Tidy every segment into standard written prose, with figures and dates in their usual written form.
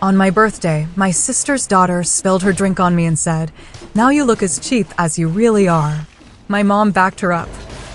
On my birthday, my sister's daughter spilled her drink on me and said, "Now you look as cheap as you really are." My mom backed her up.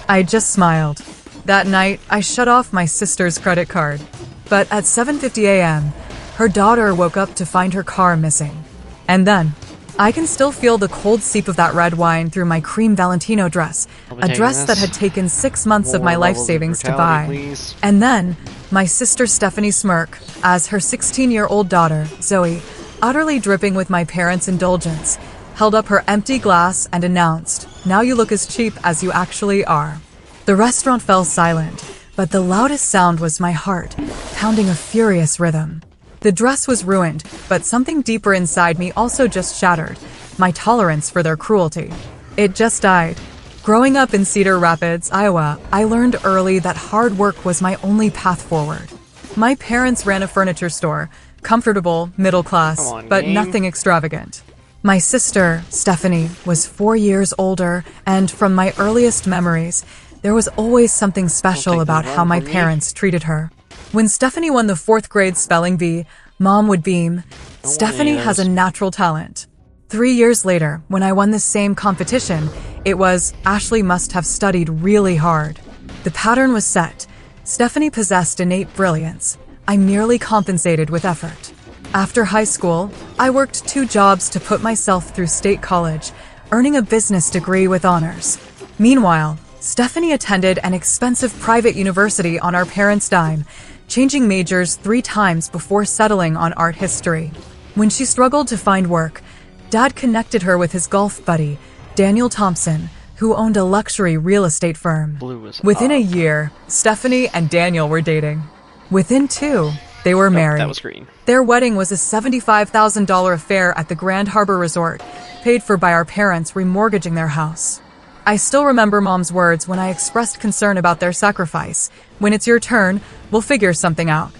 I just smiled. That night, I shut off my sister's credit card. But at 7:50 a.m., her daughter woke up to find her car missing. And then, I can still feel the cold seep of that red wine through my cream Valentino dress, a dress that had taken 6 months of my life savings to buy. Please. And then, my sister Stephanie smirk, as her 16-year-old daughter, Zoe, utterly dripping with my parents' indulgence, held up her empty glass and announced, "Now you look as cheap as you actually are." The restaurant fell silent, but the loudest sound was my heart, pounding a furious rhythm. The dress was ruined, but something deeper inside me also just shattered, my tolerance for their cruelty. It just died. Growing up in Cedar Rapids, Iowa, I learned early that hard work was my only path forward. My parents ran a furniture store, comfortable, middle class, Come on, but game. nothing extravagant. My sister, Stephanie, was 4 years older, and from my earliest memories, there was always something special take about that how one my from me. parents treated her. When Stephanie won the 4th grade spelling bee, Mom would beam, "Stephanie has a natural talent." 3 years later, when I won the same competition, it was, "Ashley must have studied really hard." The pattern was set. Stephanie possessed innate brilliance. I merely compensated with effort. After high school, I worked 2 jobs to put myself through state college, earning a business degree with honors. Meanwhile, Stephanie attended an expensive private university on our parents' dime, changing majors 3 times before settling on art history. When she struggled to find work, Dad connected her with his golf buddy, Daniel Thompson, who owned a luxury real estate firm. Blue is Within up. a year, Stephanie and Daniel were dating. Within 2, they were married. That was green. Their wedding was a $75,000 affair at the Grand Harbor Resort, paid for by our parents remortgaging their house. I still remember Mom's words when I expressed concern about their sacrifice. "When it's your turn, we'll figure something out."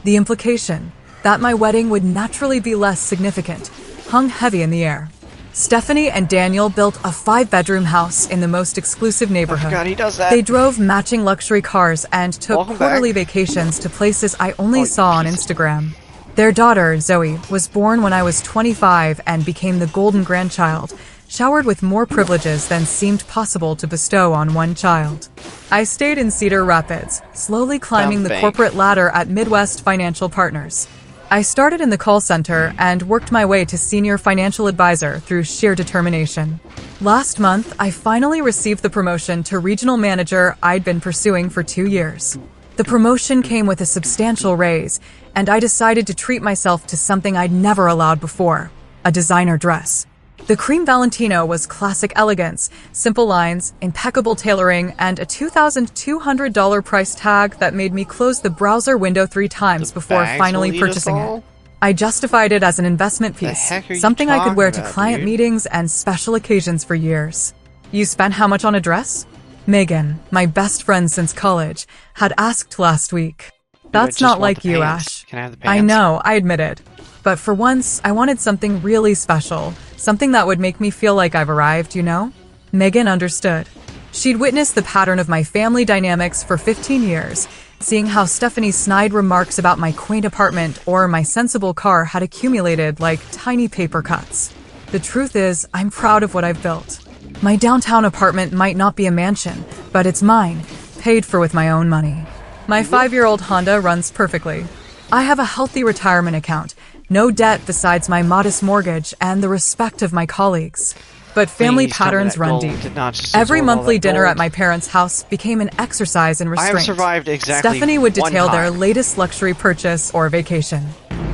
The implication, that my wedding would naturally be less significant, hung heavy in the air. Stephanie and Daniel built a 5-bedroom house in the most exclusive neighborhood. God, he does that. They drove matching luxury cars and took Welcome quarterly back. vacations to places I only Oh, saw on Jesus. Instagram. Their daughter, Zoe, was born when I was 25 and became the golden grandchild, showered with more privileges than seemed possible to bestow on one child. I stayed in Cedar Rapids, slowly climbing the Bank. corporate ladder at Midwest Financial Partners. I started in the call center and worked my way to senior financial advisor through sheer determination. Last month, I finally received the promotion to regional manager I'd been pursuing for 2 years. The promotion came with a substantial raise, and I decided to treat myself to something I'd never allowed before, a designer dress. The cream Valentino was classic elegance, simple lines, impeccable tailoring, and a $2,200 price tag that made me close the browser window 3 times before bags finally will lead us purchasing all? it. I justified it as an investment piece, heck are you something I could wear to talking about, client dude? meetings and special occasions for years. You spent how much on a dress? Megan, my best friend since college, had asked last week. That's just not want like the you, pants. Ash. Can I have the I pants? know, I admitted. But for once, I wanted something really special, something that would make me feel like I've arrived, you know? Megan understood. She'd witnessed the pattern of my family dynamics for 15 years, seeing how Stephanie's snide remarks about my quaint apartment or my sensible car had accumulated like tiny paper cuts. The truth is, I'm proud of what I've built. My downtown apartment might not be a mansion, but it's mine, paid for with my own money. My 5-year-old Honda runs perfectly. I have a healthy retirement account, no debt besides my modest mortgage and the respect of my colleagues. But family Please tell me patterns that run gold deep. did not just Every absorb all monthly that dinner gold. at my parents' house became an exercise in I restraint. have survived exactly Stephanie would one detail their time. latest luxury purchase or vacation.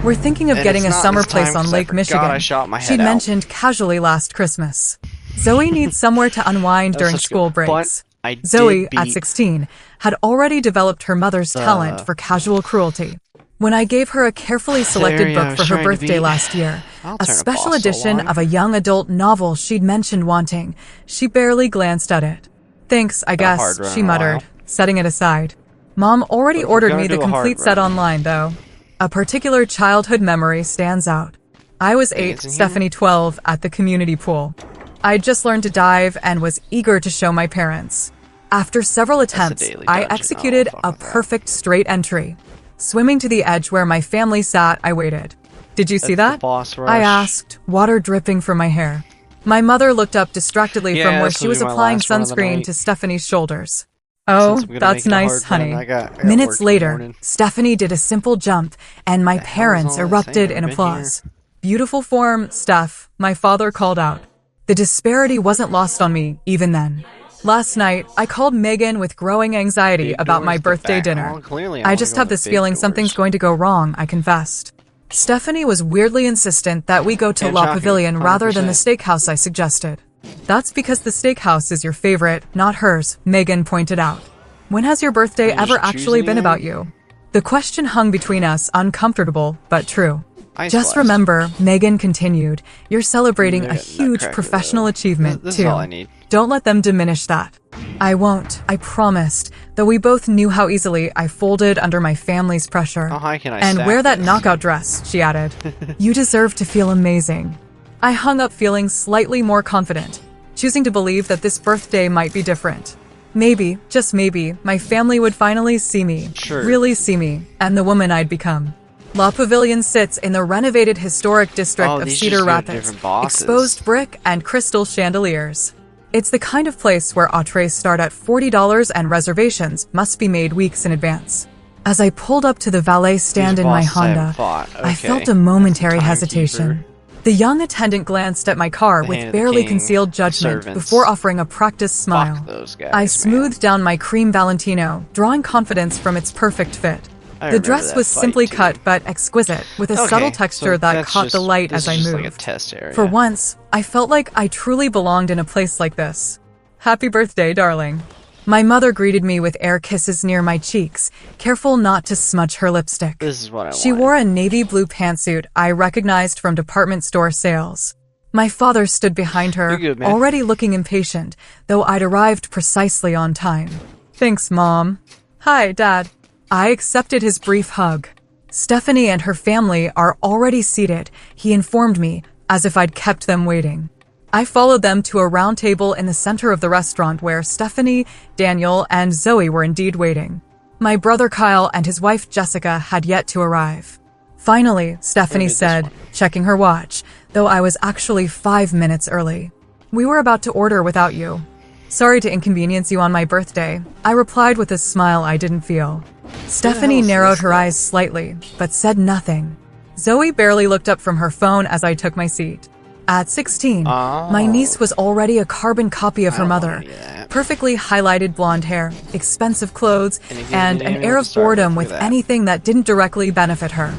We're thinking of And getting a it's not summer this place time on 'cause I Lake forgot Michigan. I shot my head She'd out. mentioned casually last Christmas. Zoe needs somewhere to unwind That was during such school good- breaks. but I did Zoe, at beat 16, had already developed her mother's talent for casual cruelty. When I gave her a carefully selected area I book was for her trying to birthday beat. last year, I'll a turn a special fossil edition on. of a young adult novel she'd mentioned wanting, she barely glanced at it. Thanks, I hard guess, run she in a muttered, while. setting it aside. Mom already But if we're ordered gonna me the do a hard complete set run- online, though. A particular childhood memory stands out. I was 8, it's in here? Stephanie 12, at the community pool. I'd just learned to dive and was eager to show my parents. After several attempts, daily I dungeon. executed Oh, fuck a with that. perfect straight entry. Swimming to the edge where my family sat, I waited. Did you see That's the that? boss rush. I asked, water dripping from my hair. My mother looked up distractedly Yeah, from where this she will was be my applying last run of the sunscreen night. to Stephanie's shoulders. Oh, Since I'm gonna that's make it a nice, hard run, honey. I got Minutes work in the later, morning. Stephanie did a simple jump, and my The hell is parents all that erupted saying? in I've been applause. Beautiful form, Steph, my father called out. The disparity wasn't lost on me, even then. Last night, I called Megan with growing anxiety Big about my doors, the birthday back- dinner. Oh, clearly I I wanna just go have in the this big feeling doors. something's going to go wrong, I confessed. Stephanie was weirdly insistent that we go to Can't La shock you, Pavilion rather than the 100%. steakhouse I suggested. That's because the steakhouse is your favorite, not hers, Megan pointed out. When has your birthday Can you ever just choose actually been anything? about you? The question hung between us, uncomfortable, but true. Ice Just blast. remember, Megan continued, you're celebrating Maybe a a huge nutcracker, professional though. achievement, This too. is all I need. Don't let them diminish that. I won't, I promised, though we both knew how easily I folded under my family's pressure. How high can I And stack wear that this? knockout dress, she added. You deserve to feel amazing. I hung up feeling slightly more confident, choosing to believe that this birthday might be different. Maybe, just maybe, my family would finally see me, Sure. really see me, and the woman I'd become. La Pavilion sits in the renovated historic district Oh, of these Cedar just go to Rapids, different bosses. exposed brick and crystal chandeliers. It's the kind of place where entrees start at $40 and reservations must be made weeks in advance. As I pulled up to the valet stand These in my bosses I haven't Honda, fought. I Okay. felt a momentary Timekeeper. hesitation. The young attendant glanced at my car The with hand of the barely king. concealed judgment Servants. before offering a practiced smile. Fuck those guys, I man. smoothed down my cream Valentino, drawing confidence from its perfect fit. I The remember dress that was fight, simply too. cut but exquisite, with a Okay, subtle so texture that that's caught the just- light this as I is just moved. like a test area. For once, I felt like I truly belonged in a place like this. Happy birthday, darling. My mother greeted me with air kisses near my cheeks, careful not to smudge her lipstick. This is what I She wanted. wore a navy blue pantsuit I recognized from department store sales. My father stood behind her, You're good, man. already looking impatient, though I'd arrived precisely on time. Thanks, Mom. Hi, Dad. I accepted his brief hug. Stephanie and her family are already seated, he informed me, as if I'd kept them waiting. I followed them to a round table in the center of the restaurant where Stephanie, Daniel, and Zoe were indeed waiting. My brother Kyle and his wife Jessica had yet to arrive. Finally, Stephanie Where did this said, one? checking her watch, though I was actually 5 minutes early. We were about to order without you. Sorry to inconvenience you on my birthday, I replied with a smile I didn't feel. Stephanie is narrowed this her guy? eyes slightly, but said nothing. Zoe barely looked up from her phone as I took my seat. At 16, my niece was already a carbon copy of her don't mother. want any of that. Perfectly highlighted blonde hair, expensive clothes, And again, and didn't an even air know of to start boredom with with that. anything that didn't directly benefit her.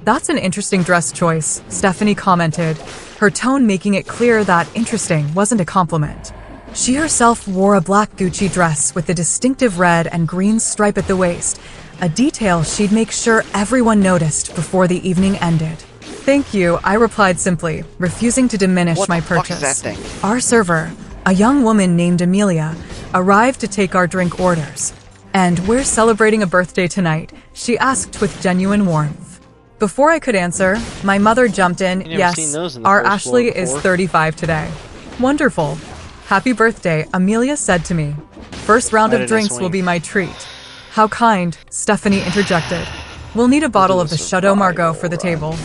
That's an interesting dress choice, Stephanie commented, her tone making it clear that interesting wasn't a compliment. She herself wore a black Gucci dress with a distinctive red and green stripe at the waist, a detail she'd make sure everyone noticed before the evening ended. Thank you, I replied simply, refusing to diminish What my the fuck is purchase. that thing? Our server, a young woman named Amelia, arrived to take our drink orders. And we're celebrating a birthday tonight, she asked with genuine warmth. Before I could answer, my mother jumped in. never Yes, seen those in the our first floor Ashley is before. 35 today. Wonderful. Happy birthday, Amelia said to me. First round I of didn't drinks swing. will be my treat. How kind, Stephanie interjected. We'll need a bottle do of a the Chateau Margaux survival for the run. table.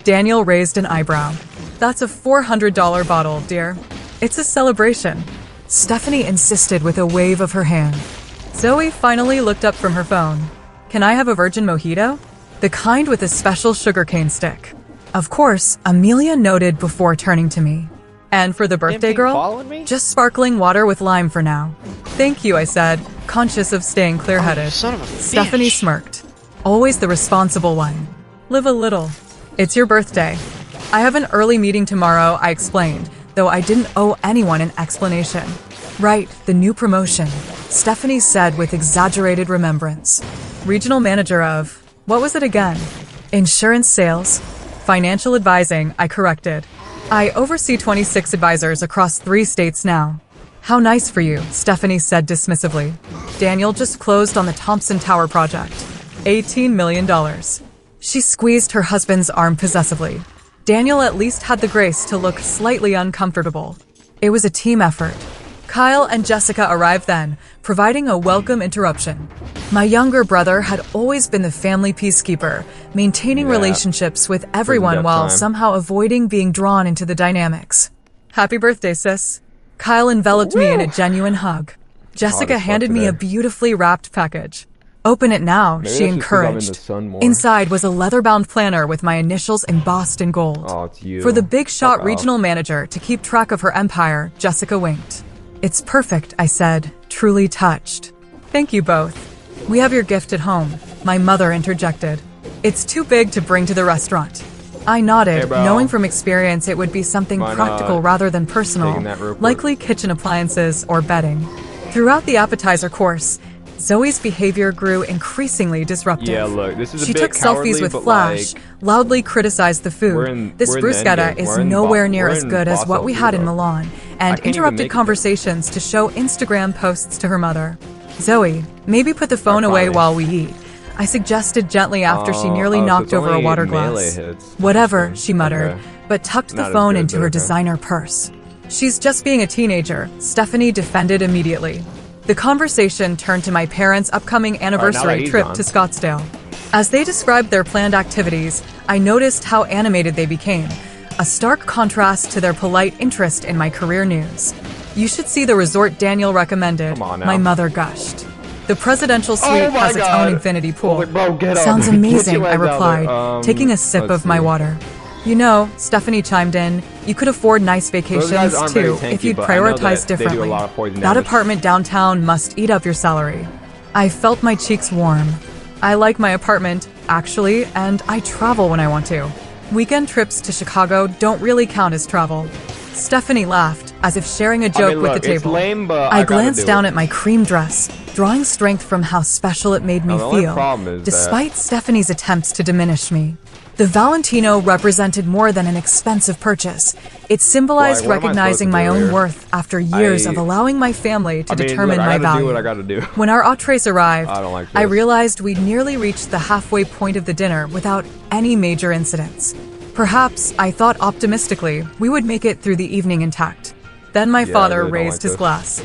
Daniel raised an eyebrow. That's a $400 bottle, dear. It's a celebration. Stephanie insisted with a wave of her hand. Zoe finally looked up from her phone. Can I have a virgin mojito? The kind with a special sugarcane stick. Of course, Amelia noted before turning to me. And for the birthday Anything girl? following me? Just sparkling water with lime for now. Thank you, I said, conscious of staying clear-headed. Oh, son of a bitch. Stephanie smirked. Always the responsible one. Live a little. It's your birthday. I have an early meeting tomorrow, I explained, though I didn't owe anyone an explanation. Right, the new promotion, Stephanie said with exaggerated remembrance. Regional manager of, what was it again? Insurance sales? Financial advising, I corrected. I oversee 26 advisors across 3 states now. How nice for you, Stephanie said dismissively. Daniel just closed on the Thompson Tower project. $18 million. She squeezed her husband's arm possessively. Daniel at least had the grace to look slightly uncomfortable. It was a team effort. Kyle and Jessica arrived then, providing a welcome interruption. My younger brother had always been the family peacekeeper, maintaining relationships with everyone while somehow avoiding being drawn into the dynamics. Happy birthday, sis. Kyle enveloped me in a genuine hug. Jessica handed me a beautifully wrapped package. Open it now, she encouraged. Inside was a leather-bound planner with my initials embossed in gold. Oh, it's you. For the Big Shot regional manager to keep track of her empire, Jessica winked. It's perfect, I said, truly touched. Thank you both. We have your gift at home, my mother interjected. It's too big to bring to the restaurant. I nodded, knowing from experience it would be something practical rather than personal, likely kitchen appliances or bedding. Throughout the appetizer course, Zoe's behavior grew increasingly disruptive. Yeah, look, this is she took selfies with Flash, loudly criticized the food. This bruschetta is nowhere near as good as what we had in Milan, and interrupted conversations to show Instagram posts to her mother. Zoe, maybe put the phone away while we eat, I suggested gently after she nearly knocked over a water glass. Whatever, she muttered, but tucked the phone into her designer purse. She's just being a teenager, Stephanie defended immediately. The conversation turned to my parents' upcoming anniversary trip to Scottsdale. As they described their planned activities, I noticed how animated they became, a stark contrast to their polite interest in my career news. You should see the resort Daniel recommended, my mother gushed. The presidential suite has its own infinity pool. Sounds amazing, I replied, taking a sip of my water. You know, Stephanie chimed in, you could afford nice vacations too if you'd prioritize differently. That apartment downtown must eat up your salary. I felt my cheeks warm. I like my apartment, actually, and I travel when I want to. Weekend trips to Chicago don't really count as travel. Stephanie laughed, as if sharing a joke with the table. Lame, but I glanced down at my cream dress, drawing strength from how special it made me feel, despite Stephanie's attempts to diminish me. The Valentino represented more than an expensive purchase. It symbolized recognizing my own worth after years of allowing my family to determine my value. When our entrees arrived, I realized we'd nearly reached the halfway point of the dinner without any major incidents. Perhaps, I thought optimistically, we would make it through the evening intact. Then my father raised his glass.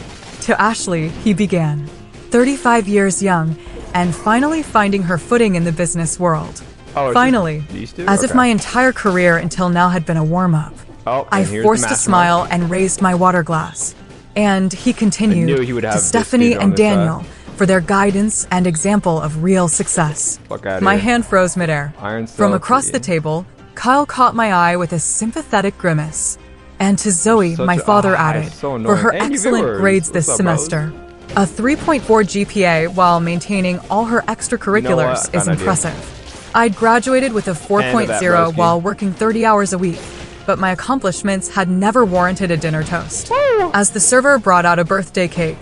To Ashley, he began. 35 years young, and finally finding her footing in the business world. Finally, as if my entire career until now had been a warm-up. I forced a smile and raised my water glass. And he continued to Stephanie and Daniel for their guidance and example of real success. My hand froze midair. From across the table, Kyle caught my eye with a sympathetic grimace. And to Zoe, my father added, for her excellent grades this semester. A 3.4 GPA while maintaining all her extracurriculars is impressive. I'd graduated with a 4.0 while working 30 hours a week, but my accomplishments had never warranted a dinner toast. As the server brought out a birthday cake,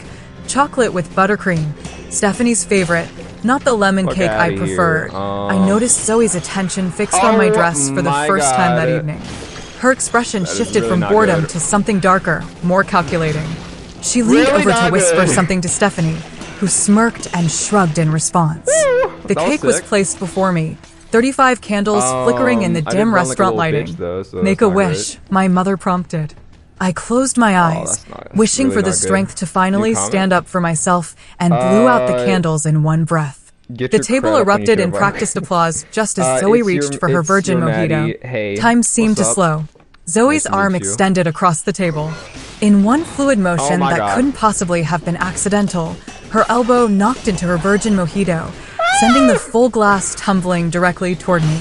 chocolate with buttercream, Stephanie's favorite, not the lemon cake I preferred, I noticed Zoe's attention fixed on my dress for the first time that evening. Her expression shifted from boredom to something darker, more calculating. She leaned over to whisper something to Stephanie, who smirked and shrugged in response. The cake was placed before me, 35 candles flickering in the dim restaurant lighting. Make a wish, my mother prompted. I closed my eyes, wishing for the strength to finally stand up for myself, and blew out the candles in one breath. The table erupted in practiced applause just as Zoe reached for her virgin mojito. Time seemed to slow. Zoe's arm extended across the table. In one fluid motion that couldn't possibly have been accidental, her elbow knocked into her virgin mojito, sending the full glass tumbling directly toward me.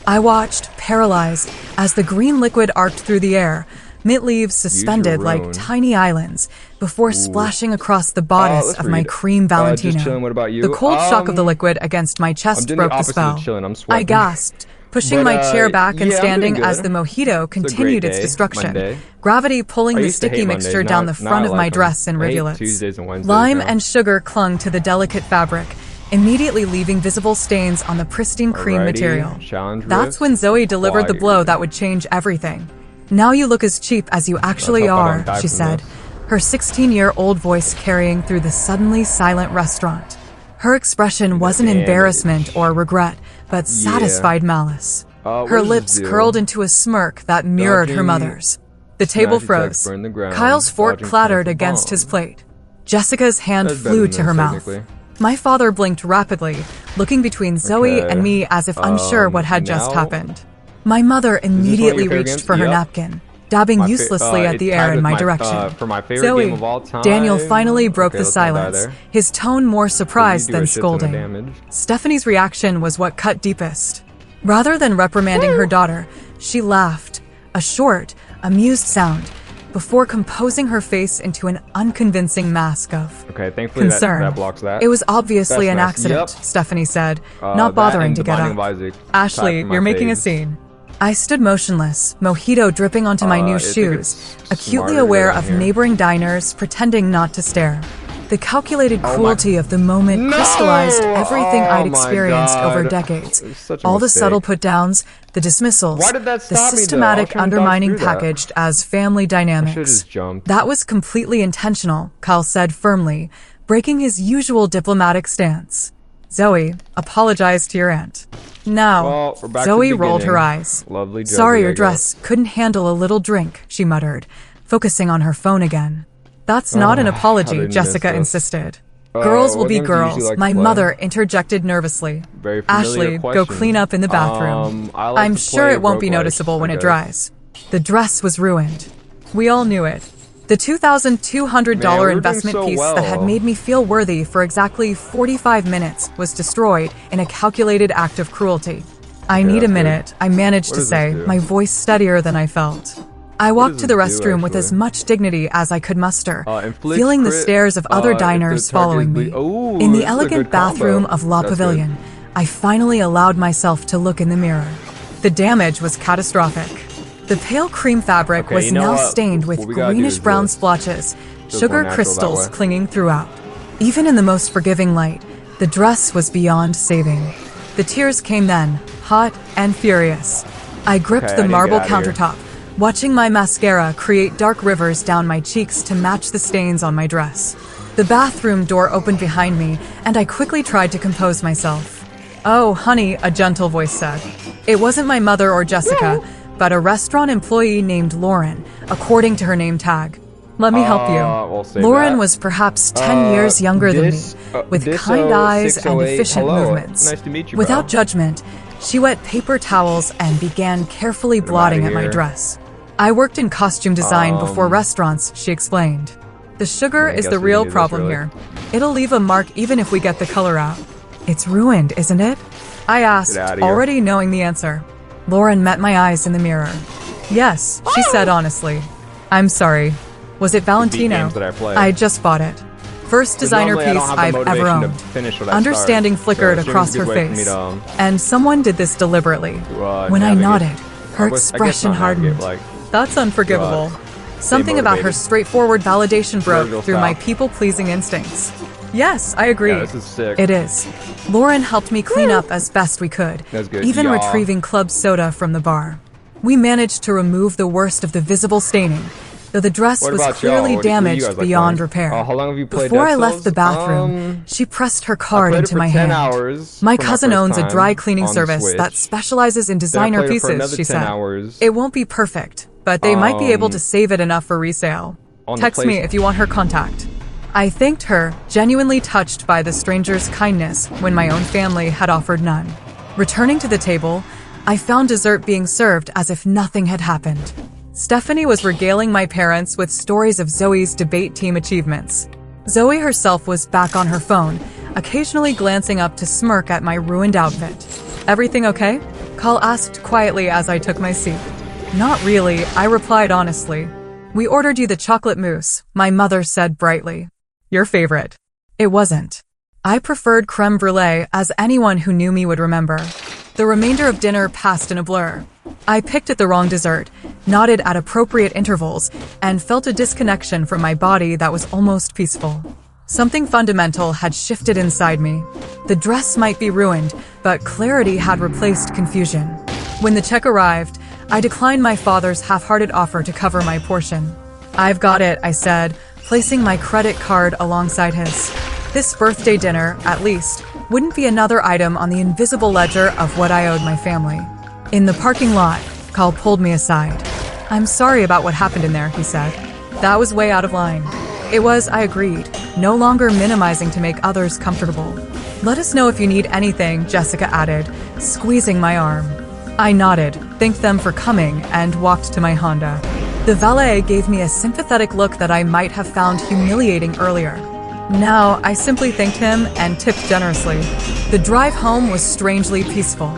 I watched, paralyzed, as the green liquid arced through the air, mint leaves suspended like tiny islands, before splashing across the bodice of my cream Valentino. The cold shock of the liquid against my chest broke the spell. I gasped, pushing my chair back and standing as the mojito continued its destruction, gravity pulling the sticky mixture down the front of my dress in rivulets. Lime and sugar clung to the delicate fabric, immediately leaving visible stains on the pristine cream material. That's when Zoe delivered the blow that would change everything. Now you look as cheap as you actually are, she said, her 16-year-old voice carrying through the suddenly silent restaurant. Her expression wasn't embarrassment or regret, but satisfied malice. Her lips curled into a smirk that mirrored her mother's. The table Smash attacks froze. burn the ground, Kyle's fork dodging clattered powerful against his bomb. plate. Jessica's hand That's better flew than to her this, mouth. technically. My father blinked rapidly, looking between Zoe Okay. and me as if unsure what had just now- happened. My mother immediately favorite reached games? for her Yep. napkin, dabbing My fa- uselessly at it's the tied air in with my direction. for my favorite Zoe, game of all time. Daniel finally broke Okay, the let's not die silence, there. his tone more surprised You do a than shit ton of scolding. damage. Stephanie's reaction was what cut deepest. Rather than reprimanding her daughter, she laughed, a short, amused sound, before composing her face into an unconvincing mask of Okay, thankfully concern. that blocks that. It was obviously That's an nice. accident, Yep. Stephanie said, That not bothering and to the get Binding up. of Isaac Ashley, tied for my you're making a faves. scene. I stood motionless, mojito dripping onto my new I think shoes, it's acutely smarter to aware go of down here. neighboring diners, pretending not to stare. The calculated my- cruelty of the moment No! crystallized everything Oh I'd my experienced over God. decades. It's such a All the mistake. subtle put-downs, the dismissals, Why did that the stop me, though? I was systematic trying to dodge undermining through that. packaged as family dynamics. should've just jumped. That was completely intentional, Kyle said firmly, breaking his usual diplomatic stance. Zoe, apologize to your aunt. Now, Well, we're back to Zoe the rolled her beginning. eyes. Lovely Josie, Sorry, I your guess. dress couldn't handle a little drink, she muttered, focusing on her phone again. That's not an I apology, didn't Jessica miss this. insisted. Girls will what be games do you usually girls, like to my play? mother interjected nervously. Very familiar Ashley, go question. clean up in the bathroom. I like I'm to sure play it won't be roguelikes, noticeable when I it guess. dries. The dress was ruined. We all knew it. The $2,200 Man, we were doing investment so piece that had well. made me feel worthy for exactly 45 minutes was destroyed in a calculated act of cruelty. I need a that's good. minute, I managed What to does say, this do? my voice steadier than I felt. I walked to the does it do, restroom with as actually? much dignity as I could muster, Inflict feeling the crit, stares of other if the diners target following is me. ble- Ooh, In this the is a elegant good combo. bathroom of La That's Pavilion, I finally allowed myself to look in the mirror. The damage was catastrophic. The pale cream fabric Okay, was you know now what? stained with What we gotta do is greenish-brown this. splotches, Feels sugar more natural crystals that way. clinging throughout. Even in the most forgiving light, the dress was beyond saving. The tears came then, hot and furious. I gripped Okay, I the need to marble get outta here. countertop, watching my mascara create dark rivers down my cheeks to match the stains on my dress. The bathroom door opened behind me, and I quickly tried to compose myself. Oh, honey, a gentle voice said. It wasn't my mother or Jessica, but a restaurant employee named Lauren, according to her name tag. Let me help we'll you. save Lauren that. was perhaps 10 years younger than me, with kind eyes and 608, efficient hello. movements. Nice to meet you, Without bro. judgment, she wet paper towels and began carefully blotting at my here. dress. I worked in costume design before restaurants, she explained. The sugar I is guess the we real need this, problem really. here. It'll leave a mark even if we get the color out. It's ruined, isn't it? I asked, Get outta here. already knowing the answer. Lauren met my eyes in the mirror. Yes, she said honestly. I'm sorry. Was it Valentino? games that I play. I just bought it. First designer normally I don't piece have the I've ever motivation to owned. finish what I Understanding start. flickered So streaming's across a her good way for me face. to, And someone did this deliberately. when I navigate. nodded, her I guess expression not navigate, hardened. like, That's unforgivable. Something about her motivated. straightforward validation broke Virgil through my style. people-pleasing instincts. Yes, I agree. Yeah, this is sick. It is. Lauren helped me clean up as best we could, That's good. even Yeah. retrieving club soda from the bar. We managed to remove the worst of the visible staining, though the dress What was about clearly y'all? What do you damaged guys like beyond playing? repair. How long have you played Before Dead I left Cells? the bathroom, she pressed her I card played it into for my 10 hand. hours My for cousin first owns a time dry cleaning on the service Switch. that specializes in designer played it for pieces, another she 10 said. hours. It won't be perfect, but they might be able to save it enough for resale. on the Text me place- if you want her contact. I thanked her, genuinely touched by the stranger's kindness when my own family had offered none. Returning to the table, I found dessert being served as if nothing had happened. Stephanie was regaling my parents with stories of Zoe's debate team achievements. Zoe herself was back on her phone, occasionally glancing up to smirk at my ruined outfit. Everything okay? Carl asked quietly as I took my seat. Not really, I replied honestly. We ordered you the chocolate mousse, my mother said brightly. Your favorite. It wasn't. I preferred creme brulee, as anyone who knew me would remember. The remainder of dinner passed in a blur. I picked at the wrong dessert, nodded at appropriate intervals, and felt a disconnection from my body that was almost peaceful. Something fundamental had shifted inside me. The dress might be ruined, but clarity had replaced confusion. When the check arrived, I declined my father's half-hearted offer to cover my portion. I've got it, I said, placing my credit card alongside his. This birthday dinner, at least, wouldn't be another item on the invisible ledger of what I owed my family. In the parking lot, Carl pulled me aside. I'm sorry about what happened in there, he said. That was way out of line. It was, I agreed, no longer minimizing to make others comfortable. Let us know if you need anything, Jessica added, squeezing my arm. I nodded, thanked them for coming, and walked to my Honda. The valet gave me a sympathetic look that I might have found humiliating earlier. Now, I simply thanked him and tipped generously. The drive home was strangely peaceful.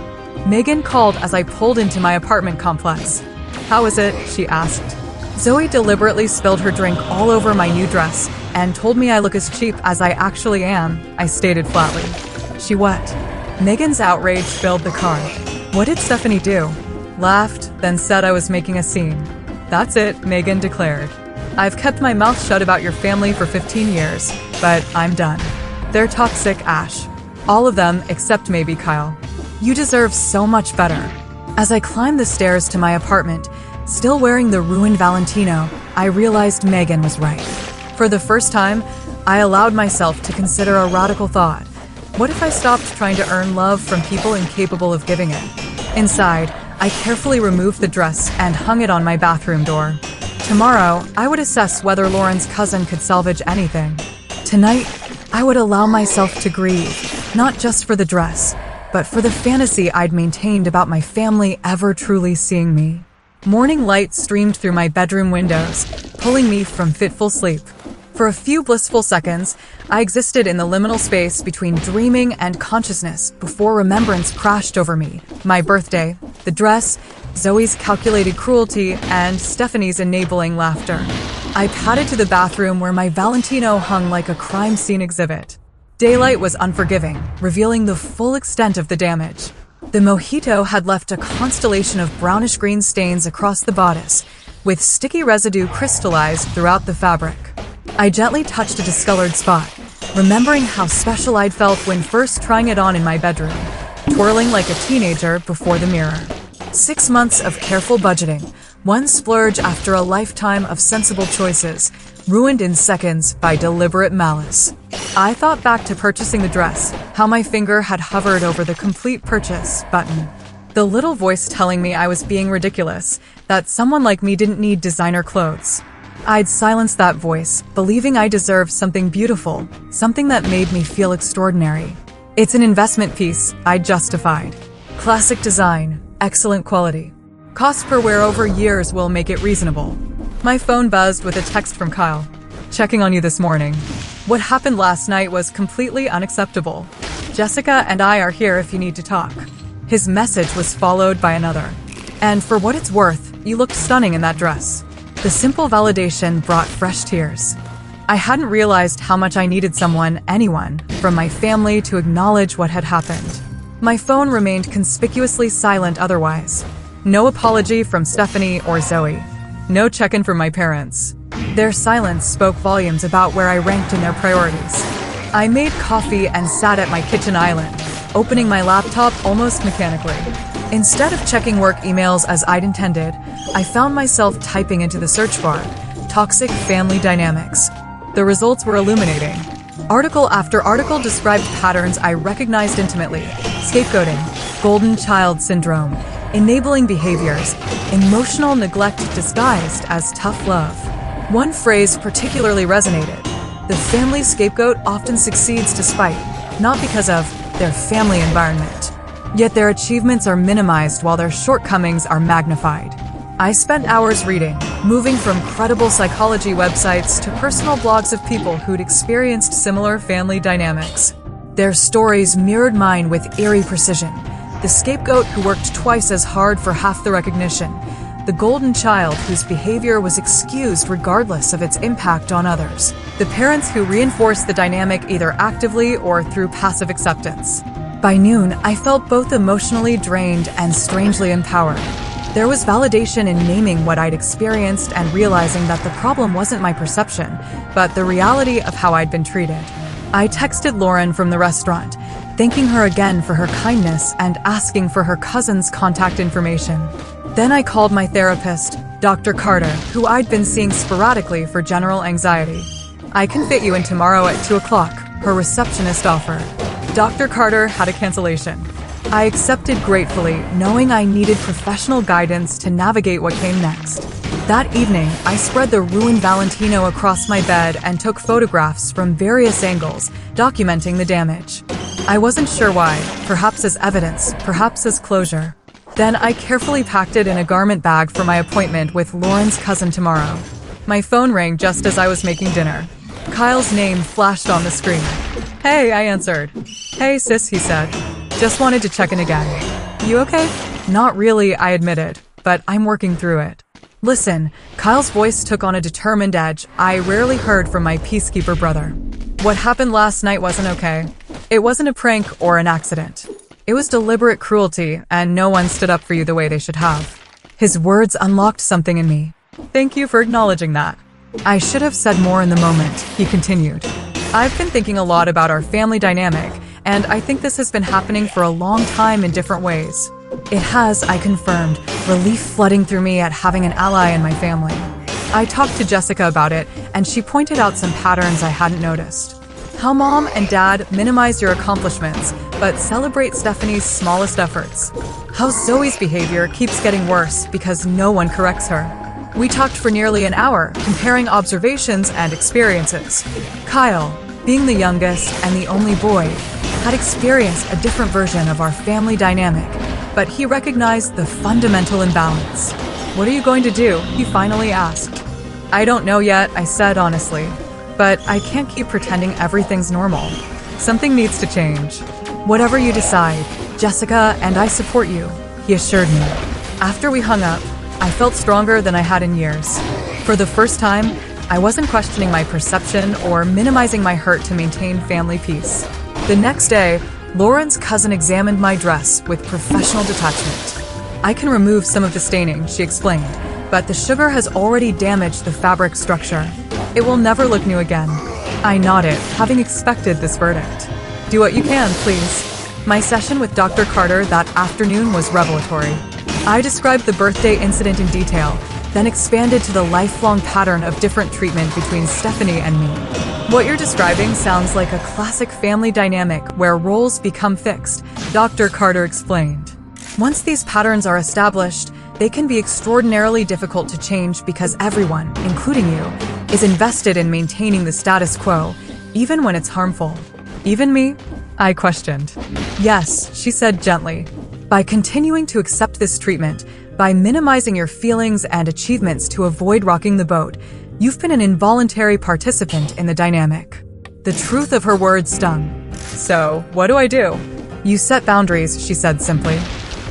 Megan called as I pulled into my apartment complex. How is it? She asked. Zoe deliberately spilled her drink all over my new dress and told me I look as cheap as I actually am, I stated flatly. She what? Megan's outrage filled the car. What did Stephanie do? Laughed, then said I was making a scene. That's it, Megan declared. I've kept my mouth shut about your family for 15 years, but I'm done. They're toxic, Ash. All of them except maybe Kyle. You deserve so much better. As I climbed the stairs to my apartment, still wearing the ruined Valentino, I realized Megan was right. For the first time, I allowed myself to consider a radical thought. What if I stopped trying to earn love from people incapable of giving it? Inside, I carefully removed the dress and hung it on my bathroom door. Tomorrow, I would assess whether Lauren's cousin could salvage anything. Tonight, I would allow myself to grieve, not just for the dress, but for the fantasy I'd maintained about my family ever truly seeing me. Morning light streamed through my bedroom windows, pulling me from fitful sleep. For a few blissful seconds, I existed in the liminal space between dreaming and consciousness before remembrance crashed over me. My birthday, the dress, Zoe's calculated cruelty, and Stephanie's enabling laughter. I padded to the bathroom where my Valentino hung like a crime scene exhibit. Daylight was unforgiving, revealing the full extent of the damage. The mojito had left a constellation of brownish-green stains across the bodice, with sticky residue crystallized throughout the fabric. I gently touched a discolored spot, remembering how special I'd felt when first trying it on in my bedroom, twirling like a teenager before the mirror. 6 months of careful budgeting, one splurge after a lifetime of sensible choices, ruined in seconds by deliberate malice. I thought back to purchasing the dress, how my finger had hovered over the complete purchase button. The little voice telling me I was being ridiculous, that someone like me didn't need designer clothes. I'd silenced that voice, believing I deserved something beautiful, something that made me feel extraordinary. It's an investment piece, I justified. Classic design, excellent quality. Cost per wear over years will make it reasonable. My phone buzzed with a text from Kyle. Checking on you this morning. What happened last night was completely unacceptable. Jessica and I are here if you need to talk. His message was followed by another. And for what it's worth, you looked stunning in that dress. The simple validation brought fresh tears. I hadn't realized how much I needed someone, anyone, from my family to acknowledge what had happened. My phone remained conspicuously silent otherwise. No apology from Stephanie or Zoe. No check-in from my parents. Their silence spoke volumes about where I ranked in their priorities. I made coffee and sat at my kitchen island, opening my laptop almost mechanically. Instead of checking work emails as I'd intended, I found myself typing into the search bar, "toxic family dynamics." The results were illuminating. Article after article described patterns I recognized intimately: scapegoating, golden child syndrome, enabling behaviors, emotional neglect disguised as tough love. One phrase particularly resonated: the family scapegoat often succeeds despite, not because of, their family environment. Yet their achievements are minimized while their shortcomings are magnified. I spent hours reading, moving from credible psychology websites to personal blogs of people who'd experienced similar family dynamics. Their stories mirrored mine with eerie precision. The scapegoat who worked twice as hard for half the recognition. The golden child whose behavior was excused regardless of its impact on others. The parents who reinforced the dynamic either actively or through passive acceptance. By noon, I felt both emotionally drained and strangely empowered. There was validation in naming what I'd experienced and realizing that the problem wasn't my perception, but the reality of how I'd been treated. I texted Lauren from the restaurant, thanking her again for her kindness and asking for her cousin's contact information. Then I called my therapist, Dr. Carter, who I'd been seeing sporadically for general anxiety. "I can fit you in tomorrow at 2 o'clock, her receptionist offered. Dr. Carter had a cancellation. I accepted gratefully, knowing I needed professional guidance to navigate what came next. That evening, I spread the ruined Valentino across my bed and took photographs from various angles, documenting the damage. I wasn't sure why, perhaps as evidence, perhaps as closure. Then I carefully packed it in a garment bag for my appointment with Lauren's cousin tomorrow. My phone rang just as I was making dinner. Kyle's name flashed on the screen. "Hey," I answered. "Hey sis," he said. "Just wanted to check in again. You okay?" "Not really," I admitted, "but I'm working through it." "Listen," Kyle's voice took on a determined edge I rarely heard from my peacekeeper brother. "What happened last night wasn't okay. It wasn't a prank or an accident. It was deliberate cruelty, and no one stood up for you the way they should have." His words unlocked something in me. "Thank you for acknowledging that." "I should have said more in the moment," he continued. "I've been thinking a lot about our family dynamic, and I think this has been happening for a long time in different ways." It has, I confirmed, relief flooding through me at having an ally in my family. I talked to Jessica about it, and she pointed out some patterns I hadn't noticed. How mom and dad minimize your accomplishments, but celebrate Stephanie's smallest efforts. How Zoe's behavior keeps getting worse because no one corrects her. We talked for nearly an hour, comparing observations and experiences. Kyle, being the youngest and the only boy, had experienced a different version of our family dynamic, but he recognized the fundamental imbalance. "What are you going to do?" he finally asked. "I don't know yet," I said honestly, "but I can't keep pretending everything's normal. Something needs to change." "Whatever you decide, Jessica and I support you," he assured me. After we hung up, I felt stronger than I had in years. For the first time, I wasn't questioning my perception or minimizing my hurt to maintain family peace. The next day, Lauren's cousin examined my dress with professional detachment. "I can remove some of the staining," she explained, "but the sugar has already damaged the fabric structure. It will never look new again." I nodded, having expected this verdict. "Do what you can, please." My session with Dr. Carter that afternoon was revelatory. I described the birthday incident in detail, then expanded to the lifelong pattern of different treatment between Stephanie and me. "What you're describing sounds like a classic family dynamic where roles become fixed," Dr. Carter explained. "Once these patterns are established, they can be extraordinarily difficult to change because everyone, including you, is invested in maintaining the status quo, even when it's harmful." "Even me?" I questioned. "Yes," she said gently. "By continuing to accept this treatment, by minimizing your feelings and achievements to avoid rocking the boat, you've been an involuntary participant in the dynamic." The truth of her words stung. "So, what do I do?" "You set boundaries," she said simply.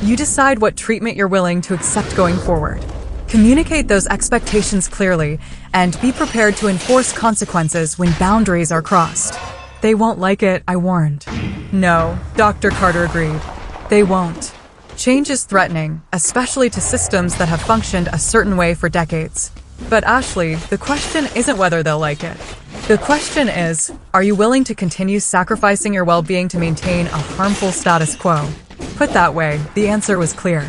"You decide what treatment you're willing to accept going forward. Communicate those expectations clearly, and be prepared to enforce consequences when boundaries are crossed." "They won't like it," I warned. "No," Dr. Carter agreed. "They won't. Change is threatening, especially to systems that have functioned a certain way for decades. But Ashley, the question isn't whether they'll like it. The question is, are you willing to continue sacrificing your well-being to maintain a harmful status quo?" Put that way, the answer was clear.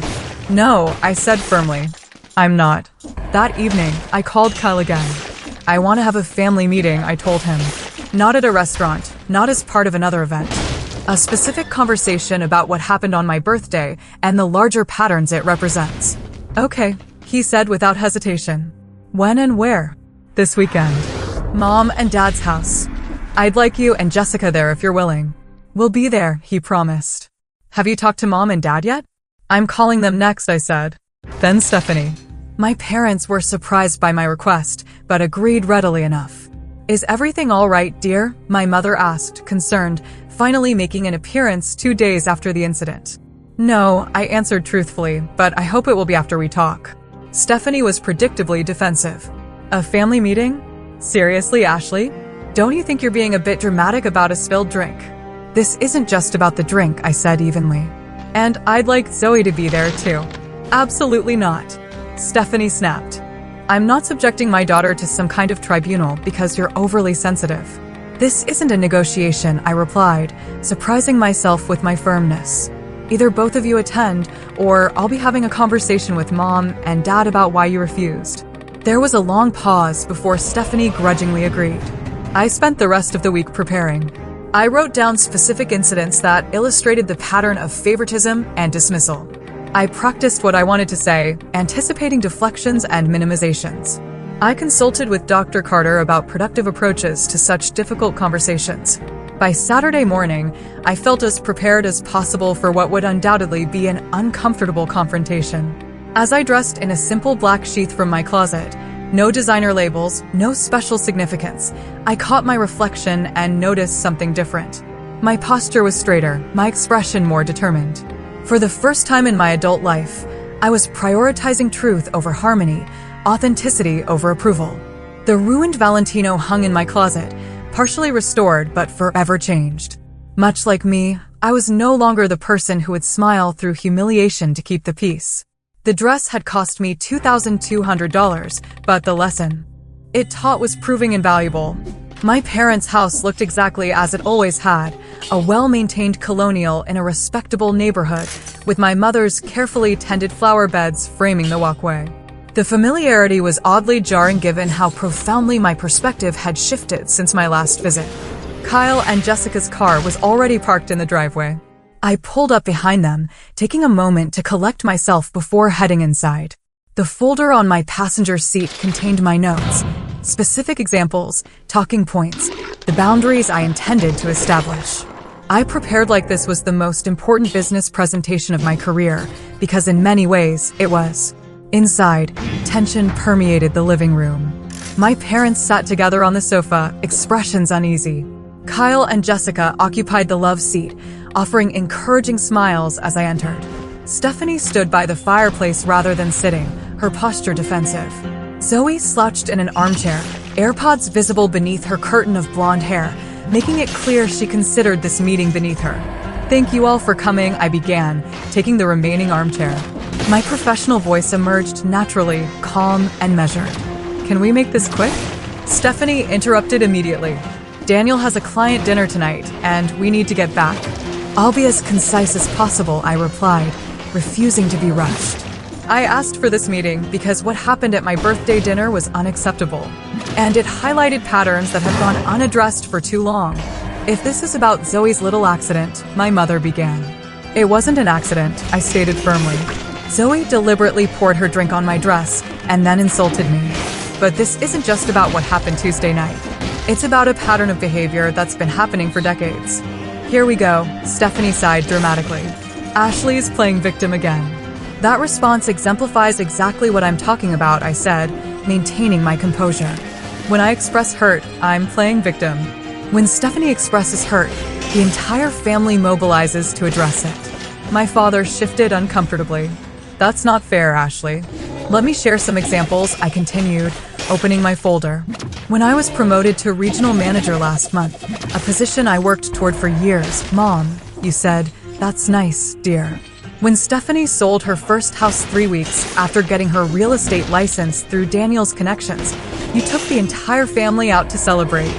"No," I said firmly. "I'm not." That evening, I called Kyle again. "I want to have a family meeting," I told him. "Not at a restaurant, not as part of another event. A specific conversation about what happened on my birthday and the larger patterns it represents." "Okay," he said without hesitation. "When and where?" "This weekend. Mom and Dad's house. I'd like you and Jessica there if you're willing." "We'll be there," he promised. "Have you talked to Mom and Dad yet?" "I'm calling them next," I said. Then Stephanie. My parents were surprised by my request, but agreed readily enough. "Is everything all right, dear?" my mother asked, concerned, finally making an appearance 2 days after the incident. "No," I answered truthfully, "but I hope it will be after we talk." Stephanie was predictably defensive. "A family meeting? Seriously, Ashley? Don't you think you're being a bit dramatic about a spilled drink?" "This isn't just about the drink," I said evenly. "And I'd like Zoe to be there too." "Absolutely not," Stephanie snapped. "I'm not subjecting my daughter to some kind of tribunal because you're overly sensitive." "This isn't a negotiation," I replied, surprising myself with my firmness. "Either both of you attend, or I'll be having a conversation with Mom and Dad about why you refused." There was a long pause before Stephanie grudgingly agreed. I spent the rest of the week preparing. I wrote down specific incidents that illustrated the pattern of favoritism and dismissal. I practiced what I wanted to say, anticipating deflections and minimizations. I consulted with Dr. Carter about productive approaches to such difficult conversations. By Saturday morning, I felt as prepared as possible for what would undoubtedly be an uncomfortable confrontation. As I dressed in a simple black sheath from my closet, no designer labels, no special significance, I caught my reflection and noticed something different. My posture was straighter, my expression more determined. For the first time in my adult life, I was prioritizing truth over harmony, authenticity over approval. The ruined Valentino hung in my closet, partially restored but forever changed. Much like me, I was no longer the person who would smile through humiliation to keep the peace. The dress had cost me $2,200, but the lesson it taught was proving invaluable. My parents' house looked exactly as it always had, a well-maintained colonial in a respectable neighborhood, with my mother's carefully tended flower beds framing the walkway. The familiarity was oddly jarring given how profoundly my perspective had shifted since my last visit. Kyle and Jessica's car was already parked in the driveway. I pulled up behind them, taking a moment to collect myself before heading inside. The folder on my passenger seat contained my notes, specific examples, talking points, the boundaries I intended to establish. I prepared like this was the most important business presentation of my career, because in many ways, it was. Inside, tension permeated the living room. My parents sat together on the sofa, expressions uneasy. Kyle and Jessica occupied the love seat, offering encouraging smiles as I entered. Stephanie stood by the fireplace rather than sitting, her posture defensive. Zoe slouched in an armchair, AirPods visible beneath her curtain of blonde hair, making it clear she considered this meeting beneath her. "Thank you all for coming," I began, taking the remaining armchair. My professional voice emerged naturally, calm and measured. "Can we make this quick?" Stephanie interrupted immediately. "Daniel has a client dinner tonight, and we need to get back." "I'll be as concise as possible," I replied, refusing to be rushed. I asked for this meeting because what happened at my birthday dinner was unacceptable, and it highlighted patterns that had gone unaddressed for too long. "If this is about Zoe's little accident," my mother began. "It wasn't an accident," I stated firmly. Zoe deliberately poured her drink on my dress and then insulted me. But this isn't just about what happened Tuesday night. It's about a pattern of behavior that's been happening for decades. "Here we go," Stephanie sighed dramatically. "Ashley's playing victim again." "That response exemplifies exactly what I'm talking about," I said, maintaining my composure. "When I express hurt, I'm playing victim. When Stephanie expresses hurt, the entire family mobilizes to address it." My father shifted uncomfortably. "That's not fair, Ashley." "Let me share some examples," I continued, opening my folder. "When I was promoted to regional manager last month, a position I worked toward for years, Mom, you said, 'That's nice, dear.' When Stephanie sold her first house 3 weeks after getting her real estate license through Daniel's connections, you took the entire family out to celebrate."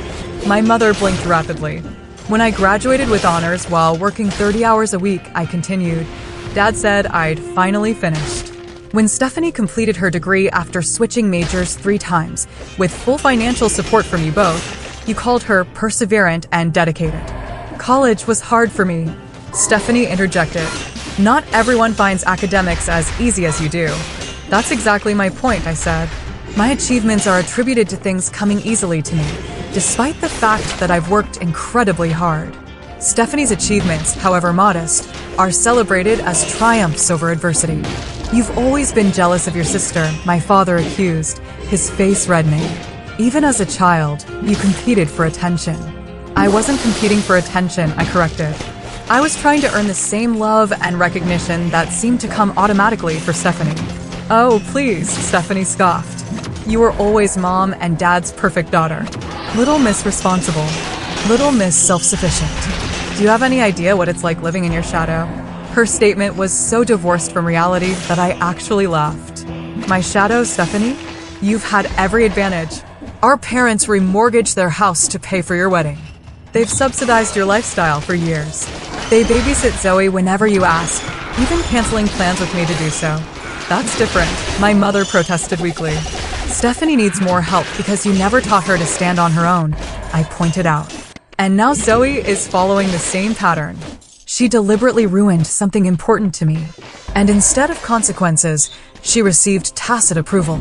My mother blinked rapidly. "When I graduated with honors while working 30 hours a week," I continued, "Dad said I'd finally finished." When Stephanie completed her degree after switching majors 3 times, with full financial support from you both, you called her perseverant and dedicated. "College was hard for me," Stephanie interjected. "Not everyone finds academics as easy as you do." "That's exactly my point," I said. "My achievements are attributed to things coming easily to me, despite the fact that I've worked incredibly hard." Stephanie's achievements, however modest, are celebrated as triumphs over adversity. "You've always been jealous of your sister," my father accused, his face reddening. "Even as a child, you competed for attention." "I wasn't competing for attention," I corrected. "I was trying to earn the same love and recognition that seemed to come automatically for Stephanie." "Oh, please," Stephanie scoffed. "You were always Mom and Dad's perfect daughter. Little Miss Responsible. Little Miss Self-Sufficient. Do you have any idea what it's like living in your shadow?" Her statement was so divorced from reality that I actually laughed. "My shadow, Stephanie? You've had every advantage. Our parents remortgaged their house to pay for your wedding. They've subsidized your lifestyle for years. They babysit Zoe whenever you ask, even canceling plans with me to do so." "That's different," my mother protested weakly. "Stephanie needs more help because you never taught her to stand on her own," I pointed out. "And now Zoe is following the same pattern." She deliberately ruined something important to me. And instead of consequences, she received tacit approval.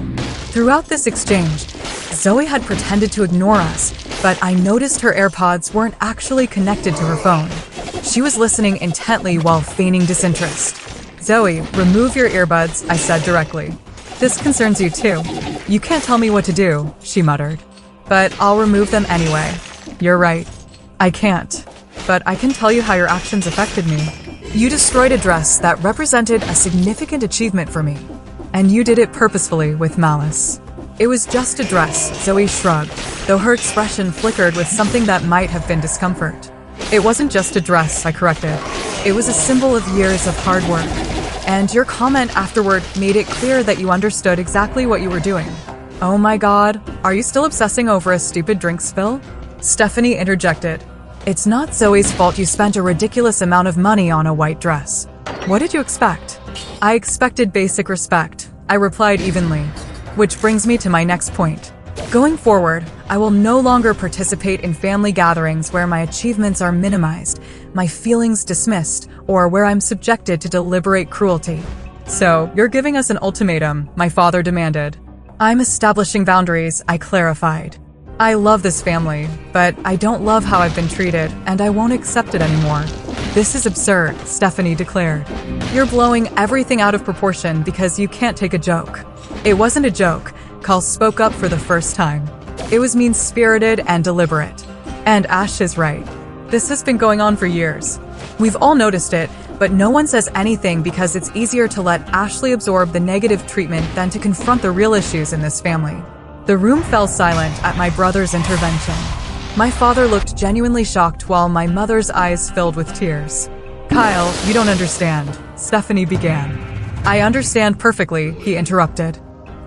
Throughout this exchange, Zoe had pretended to ignore us, but I noticed her AirPods weren't actually connected to her phone. She was listening intently while feigning disinterest. Zoe, remove your earbuds, I said directly. This concerns you too. You can't tell me what to do, she muttered. But I'll remove them anyway. You're right. I can't. But I can tell you how your actions affected me. You destroyed a dress that represented a significant achievement for me. And you did it purposefully with malice. It was just a dress, Zoe shrugged, though her expression flickered with something that might have been discomfort. It wasn't just a dress, I corrected. It was a symbol of years of hard work. And your comment afterward made it clear that you understood exactly what you were doing. Oh my god, are you still obsessing over a stupid drink spill? Stephanie interjected. It's not Zoe's fault you spent a ridiculous amount of money on a white dress. What did you expect? I expected basic respect, I replied evenly. Which brings me to my next point. Going forward, I will no longer participate in family gatherings where my achievements are minimized, my feelings dismissed, or where I'm subjected to deliberate cruelty. So, you're giving us an ultimatum, my father demanded. I'm establishing boundaries, I clarified. I love this family, but I don't love how I've been treated, and I won't accept it anymore. This is absurd, Stephanie declared. You're blowing everything out of proportion because you can't take a joke. It wasn't a joke. Carl spoke up for the first time. It was mean-spirited and deliberate. And Ash is right. This has been going on for years. We've all noticed it, but no one says anything because it's easier to let Ashley absorb the negative treatment than to confront the real issues in this family. The room fell silent at my brother's intervention. My father looked genuinely shocked while my mother's eyes filled with tears. Kyle, you don't understand, Stephanie began. I understand perfectly, he interrupted.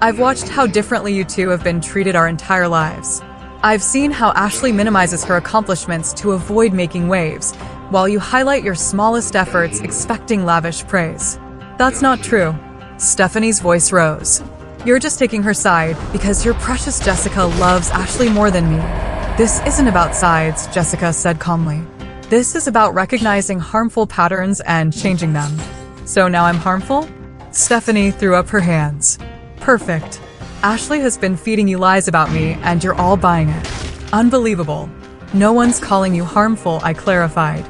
I've watched how differently you two have been treated our entire lives. I've seen how Ashley minimizes her accomplishments to avoid making waves, while you highlight your smallest efforts expecting lavish praise. That's not true. Stephanie's voice rose. You're just taking her side because your precious Jessica loves Ashley more than me. This isn't about sides, Jessica said calmly. This is about recognizing harmful patterns and changing them. So now I'm harmful? Stephanie threw up her hands. Perfect. Ashley has been feeding you lies about me, and you're all buying it. Unbelievable. No one's calling you harmful, I clarified.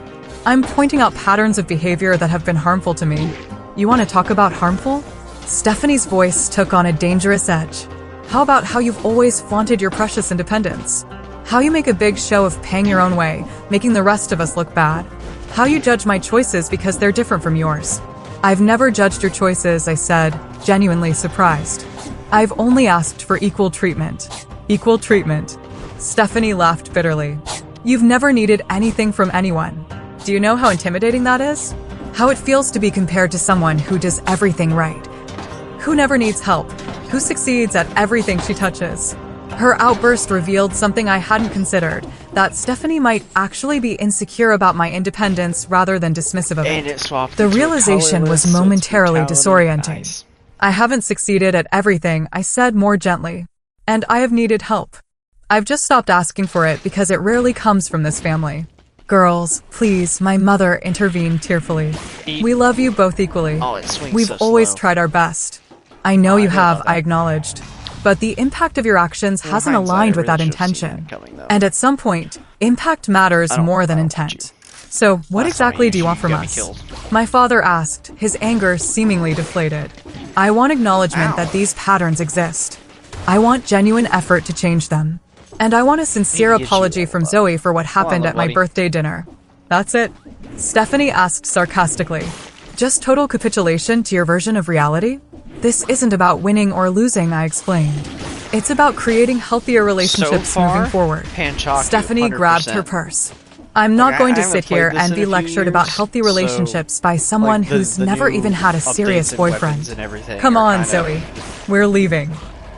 I'm pointing out patterns of behavior that have been harmful to me. You want to talk about harmful? Stephanie's voice took on a dangerous edge. How about how you've always flaunted your precious independence? How you make a big show of paying your own way, making the rest of us look bad? How you judge my choices because they're different from yours? I've never judged your choices, I said, genuinely surprised. I've only asked for equal treatment. Equal treatment. Stephanie laughed bitterly. You've never needed anything from anyone. Do you know how intimidating that is? How it feels to be compared to someone who does everything right. Who never needs help. Who succeeds at everything she touches. Her outburst revealed something I hadn't considered, that Stephanie might actually be insecure about my independence rather than dismissive of it. The realization was momentarily disorienting. Nice. I haven't succeeded at everything, I said more gently. And I have needed help. I've just stopped asking for it because it rarely comes from this family. Girls, please, my mother intervened tearfully. We love you both equally. Oh, it swings We've so always slow. tried our best. I know you I have, love that. I acknowledged. But the impact of your actions In hasn't hindsight, aligned I with really that should have seen intention. that coming, though. And at some point, impact matters I don't- more than I don't want intent. So, what Last time exactly you do you want from got me us? killed. My father asked, his anger seemingly deflated. I want acknowledgement Ow. that these patterns exist. I want genuine effort to change them. And I want a sincere Maybe it's you, apology from but- Zoe for what happened little at my buddy. birthday dinner. That's it? Stephanie asked sarcastically. Just total capitulation to your version of reality? This isn't about winning or losing, I explained. It's about creating healthier relationships far, moving forward. Panchaki, Stephanie grabbed 100%. her purse. I'm not Like, going to I haven't sit here played this and in be a few lectured about years, healthy so, relationships by someone like, who's the never new even had a updates serious and weapons boyfriend. and everything Come are on, kinda- Zoe. We're leaving.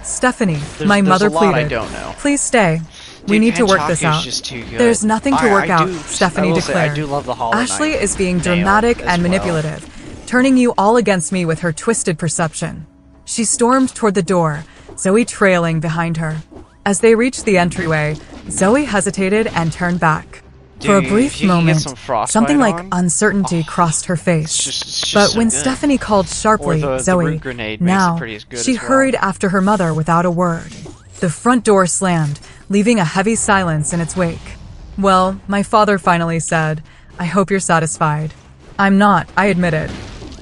Stephanie, my There's mother a lot I pleaded. don't know. Please stay. We Dude, need to work this Panchaki's out. just too good. There's nothing to work I out, do- Stephanie I will say, declared. I do love the Hollow Ashley Knight is being nail dramatic as and well. manipulative, turning you all against me with her twisted perception. She stormed toward the door, Zoe trailing behind her. As they reached the entryway, Zoe hesitated and turned back. For a Dude, brief if you can get moment, some frostbite something like on, uncertainty crossed her face. it's just But so when good. Stephanie called sharply, Or the Zoe, root grenade makes it now, pretty as good she as well. hurried after her mother without a word. The front door slammed, leaving a heavy silence in its wake. Well, my father finally said, "I hope you're satisfied." I'm not, I admitted.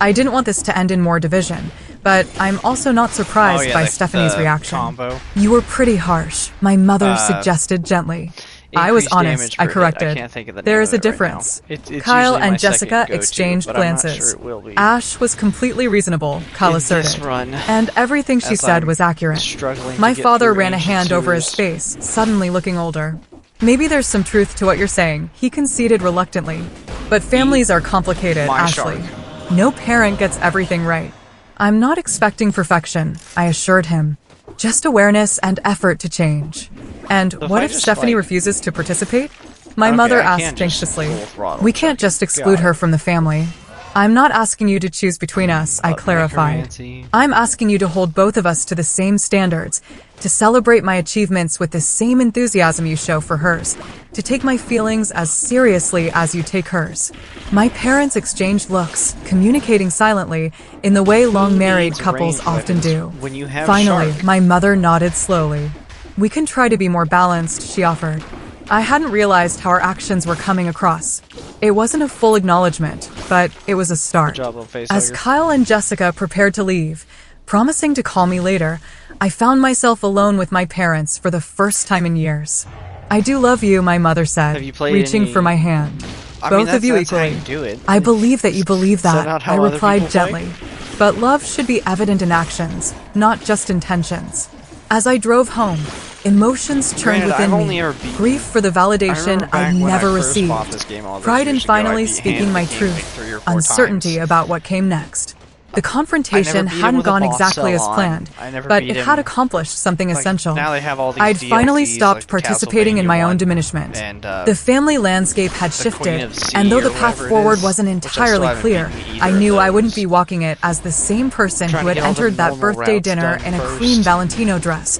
I didn't want this to end in more division, but I'm also not surprised by Stephanie's reaction. Combo. You were pretty harsh, my mother suggested gently. I was Increased honest, damage I per corrected. hit. I can't think of the There name is of a it right difference. now. It's Kyle usually my and second Jessica go-to, exchanged but I'm not glances. sure it will be. Ash was completely reasonable, Kyle In this asserted. run, And everything she as said I'm was accurate. struggling to My get father through ran a Ancient hand over his Sewers. face, suddenly looking older. Maybe there's some truth to what you're saying, he conceded reluctantly. But families are complicated, my Ashley. shark. No parent gets everything right. I'm not expecting perfection, I assured him. Just awareness and effort to change. And So what I if just, Stephanie like- refuses to participate? My Okay, mother I can't asked just anxiously. full throttle We can't Chucky. just exclude Got her it. from the family. I'm not asking you to choose between us, I clarified. necromancy. I'm asking you to hold both of us to the same standards, to celebrate my achievements with the same enthusiasm you show for hers, to take my feelings as seriously as you take hers. My parents exchanged looks, communicating silently in the way long-married needs couples ranged often weapons do. when you have Finally, shark? my mother nodded slowly. We can try to be more balanced, she offered. I hadn't realized how our actions were coming across. It wasn't a full acknowledgement, but it was a start. Good job, little face As hugger. Kyle and Jessica prepared to leave, promising to call me later, I found myself alone with my parents for the first time in years. I do love you, my mother said, Have you played reaching any- for my hand. I mean, Both of you that's how equally. you do it. I believe that you believe that that, not how I other replied people play? gently. But love should be evident in actions, not just intentions. As I drove home, emotions churned Granted, within I've only me. ever beaten- Grief for the I validation remember I back when I never first received. bought this game all those Pride in years ago, I finally beat speaking Hand my of the King like truth. 3 or 4 Uncertainty times. about what came next. The I confrontation never beat him hadn't with a gone boss exactly as cell on. planned, I never but beat it him- had accomplished something essential. Now they have all these I'd finally DLCs, stopped like the participating in my Castlevania own one diminishment. and, The family landscape had the Queen shifted, of Sea and though the or path whatever it forward is, wasn't which I still entirely haven't clear, beaten either I of knew I those. wouldn't be walking it as the same person Trying who to had get all the entered that normal birthday routes dinner done in a first. cream Valentino dress,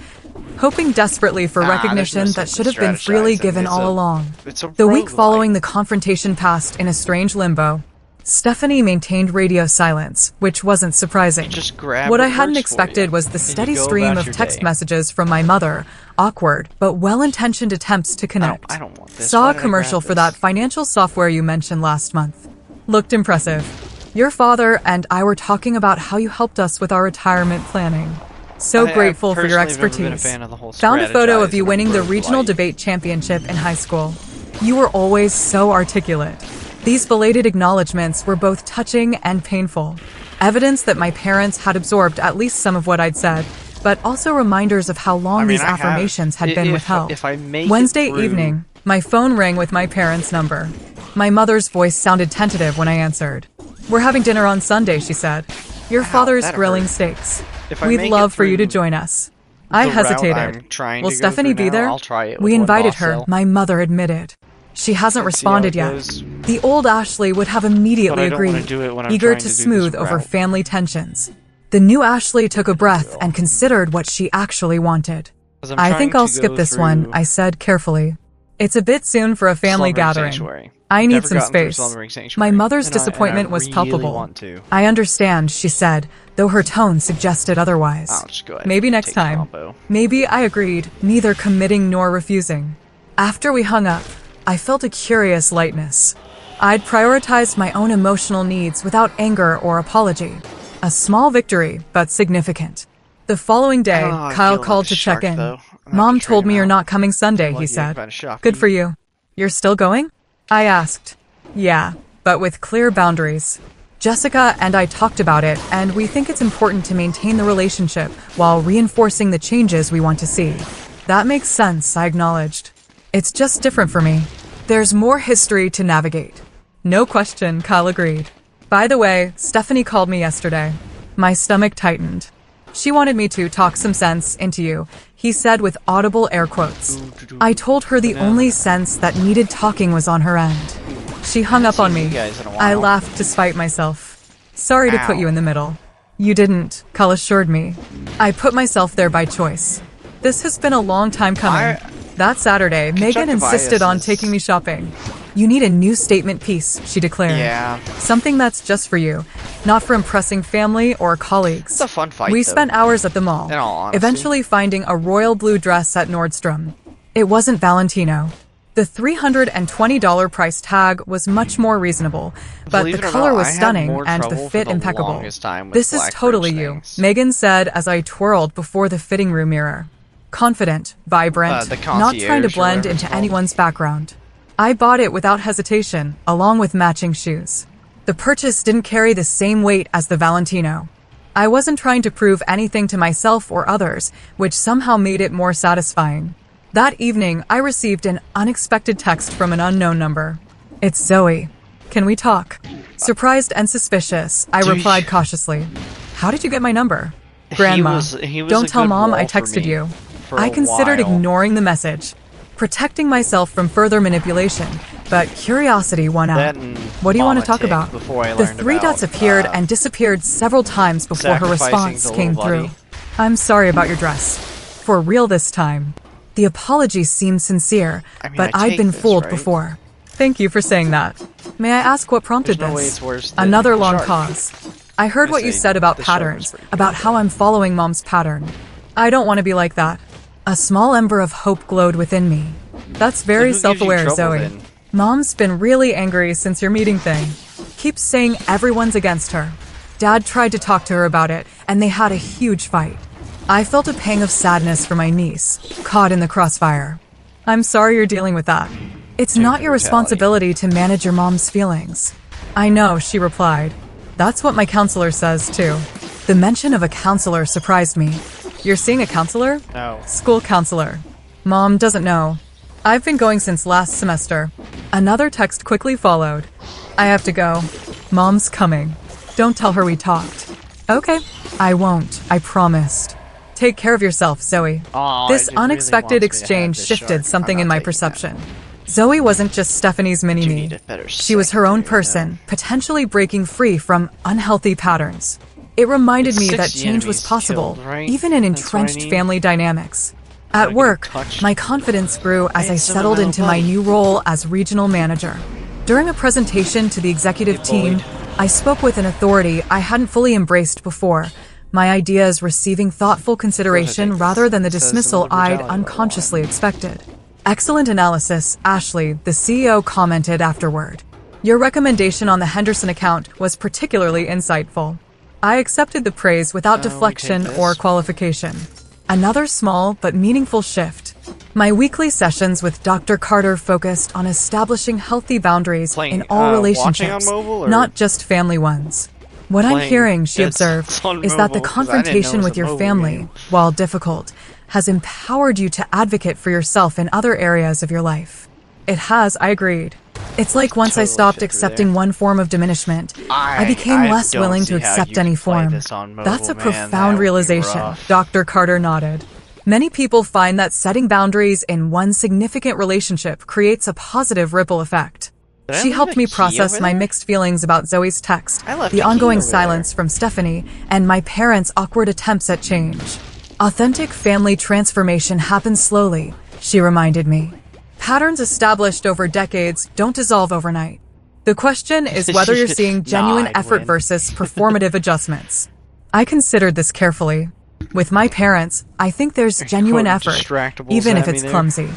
hoping desperately for there's no recognition that sense should in have been freely strategizing. given It's all a- along. it's a The week roguelike. following the confrontation passed in a strange limbo. Stephanie maintained radio silence, which wasn't surprising. Just grab What what I hadn't works for expected you, was the and you steady go stream about of your text day. messages from my mother, awkward but well-intentioned attempts to connect. I don't want this. Saw Why a did I commercial grab for this? that financial software you mentioned last month. Looked impressive. Your father and I were talking about how you helped us with our retirement planning. So I grateful for your personally have never been a expertise. fan of the whole Found a photo of you strategizing winning the roguelike. regional debate championship in high school. You were always so articulate. These belated acknowledgments were both touching and painful. Evidence that my parents had absorbed at least some of what I'd said, but also reminders of how long I mean, these I have. affirmations had been If- withheld. if I make it Wednesday through- evening, my phone rang with my parents' number. My mother's voice sounded tentative when I answered. We're having dinner on Sunday, she said. Your father's that grilling hurt. steaks. If I We'd make it love for you to through join us. I the route hesitated. I'm trying Will to go Stephanie through be now, there? I'll try it We with one invited boss her, cell. my mother admitted. She hasn't And see how responded it yet. goes. The old Ashley would have immediately But I don't wanna agreed, do it when I'm eager trying to to do this smooth over route. family tensions. The new Ashley took a breath and considered what she actually wanted. 'Cause I'm I trying think to I'll go skip this one, through I said carefully. It's a bit soon for a family Slumbering gathering. Sanctuary. I need Never some gotten through space. Slumbering Sanctuary, My mother's and I disappointment was really palpable. want to. I understand, she said, though her tone suggested otherwise. I'll just go ahead Maybe and next take time. combo. Maybe, I agreed, neither committing nor refusing. After we hung up, I felt a curious lightness. I'd prioritized my own emotional needs without anger or apology. A small victory, but significant. The following day, I don't know how I Kyle feel called about to the check shark, in. though. I'm gonna Mom have to told train me him you're out. not coming Sunday, Lucky he I said. found a shark. Good for you. You're still going? I asked. Yeah, but with clear boundaries. Jessica and I talked about it, and we think it's important to maintain the relationship while reinforcing the changes we want to see. That makes sense, I acknowledged. It's just different for me. There's more history to navigate. No question, Kyle agreed. By the way, Stephanie called me yesterday. My stomach tightened. She wanted me to talk some sense into you, he said with audible air quotes. I told her the only sense that needed talking was on her end. She hung up on seen me. you guys in a I while. laughed to spite myself. Sorry to put Ow. you in the middle. You didn't, Kyle assured me. I put myself there by choice. This has been a long time coming. That Saturday, Megan insisted on is- taking me shopping. You need a new statement piece, she declared. Yeah. Something that's just for you, not for impressing family or colleagues. It's a fun fight, We though. spent hours at the mall, In all honesty. eventually finding a royal blue dress at Nordstrom. It wasn't Valentino. The $320 price tag was much more reasonable, but Believe the it or color not, was I had stunning more and the trouble fit for the impeccable. longest time with This is black totally birch you, things. Megan said as I twirled before the fitting room mirror. Confident, vibrant, The not trying to concierge or blend whatever it's into called. anyone's background. I bought it without hesitation, along with matching shoes. The purchase didn't carry the same weight as the Valentino. I wasn't trying to prove anything to myself or others, which somehow made it more satisfying. That evening, I received an unexpected text from an unknown number. It's Zoe. Can we talk? Surprised and suspicious, I Dude. replied cautiously. How did you get my number? Grandma, He was don't a tell good Mom I wall for texted me you. for I a considered while. ignoring the message, protecting myself from further manipulation, but curiosity won out. That and What do you want to Mama talk Tick about? before I The learned three about, dots appeared and disappeared several times before her sacrificing response the came little through. buddy. I'm sorry about your dress. For real this time. The apology seemed sincere, I mean, but I I'd take been this, fooled right? before. Thank you for saying that. May I ask what prompted There's no way this? it's worse than Another the long shark. pause. I heard I what you say said about the shark was patterns, pretty about how I'm following Mom's pattern. I don't want to be like that. A small ember of hope glowed within me. That's very who gives you self-aware, trouble, Zoe. then? Mom's been really angry since your meeting thing. Keeps saying everyone's against her. Dad tried to talk to her about it, and they had a huge fight. I felt a pang of sadness for my niece, caught in the crossfire. I'm sorry you're dealing with that. It's not your responsibility to manage your mom's feelings. I know, she replied. That's what my counselor says, too. The mention of a counselor surprised me. You're seeing a counselor? No. School counselor. Mom doesn't know. I've been going since last semester. Another text quickly followed. I have to go. Mom's coming. Don't tell her we talked. Okay. I won't. I promised. Take care of yourself, Zoe. Aw, This it really unexpected wants me to have exchange this shifted shark. something I'm in not my taking perception. Zoe wasn't just Stephanie's Do need mini-me. a better She was her own secondary, person, potentially breaking free from unhealthy patterns. It reminded It's me that 60 change was enemies possible, killed, right? even in That's what I entrenched need. family dynamics. Gotta At get work, touched. my confidence grew as I I need some of settled my into little my buddy. new role as regional manager. During a presentation to the executive Get team, bullied. I spoke with an authority I hadn't fully embraced before, my ideas receiving thoughtful consideration this. rather than the It says dismissal deliver I'd Jolly Roger unconsciously expected. Excellent analysis, Ashley, the CEO commented afterward. Your recommendation on the Henderson account was particularly insightful. I accepted the praise without we take deflection this. or qualification. Another small but meaningful shift. My weekly sessions with Dr. Carter focused on establishing healthy boundaries Playing, in all watching on relationships, mobile, or not just family ones. What I'm playing hearing, she Dead observed, Cells on is that the mobile? 'Cause I didn't know it confrontation was with a your mobile family, game. while difficult, has empowered you to advocate for yourself in other areas of your life. It has, I agreed. It's like once I Totally stopped feel you accepting there. one form of diminishment, I became I less don't willing see to how accept you any can play form. this on mobile, That's a man. That profound would be realization, rough. Dr. Carter nodded. Many people find that setting boundaries in one significant relationship creates a positive ripple effect. Did I She leave helped a me key process over my there? mixed feelings about Zoe's text, I left the a key ongoing over there. silence from Stephanie, and my parents' awkward attempts at change. Authentic family transformation happens slowly, she reminded me. Patterns established over decades don't dissolve overnight. The question is whether you're seeing genuine I'd effort win. versus performative adjustments. I considered this carefully. With my parents, I think there's genuine quoting effort, distractables even at if me it's there. clumsy.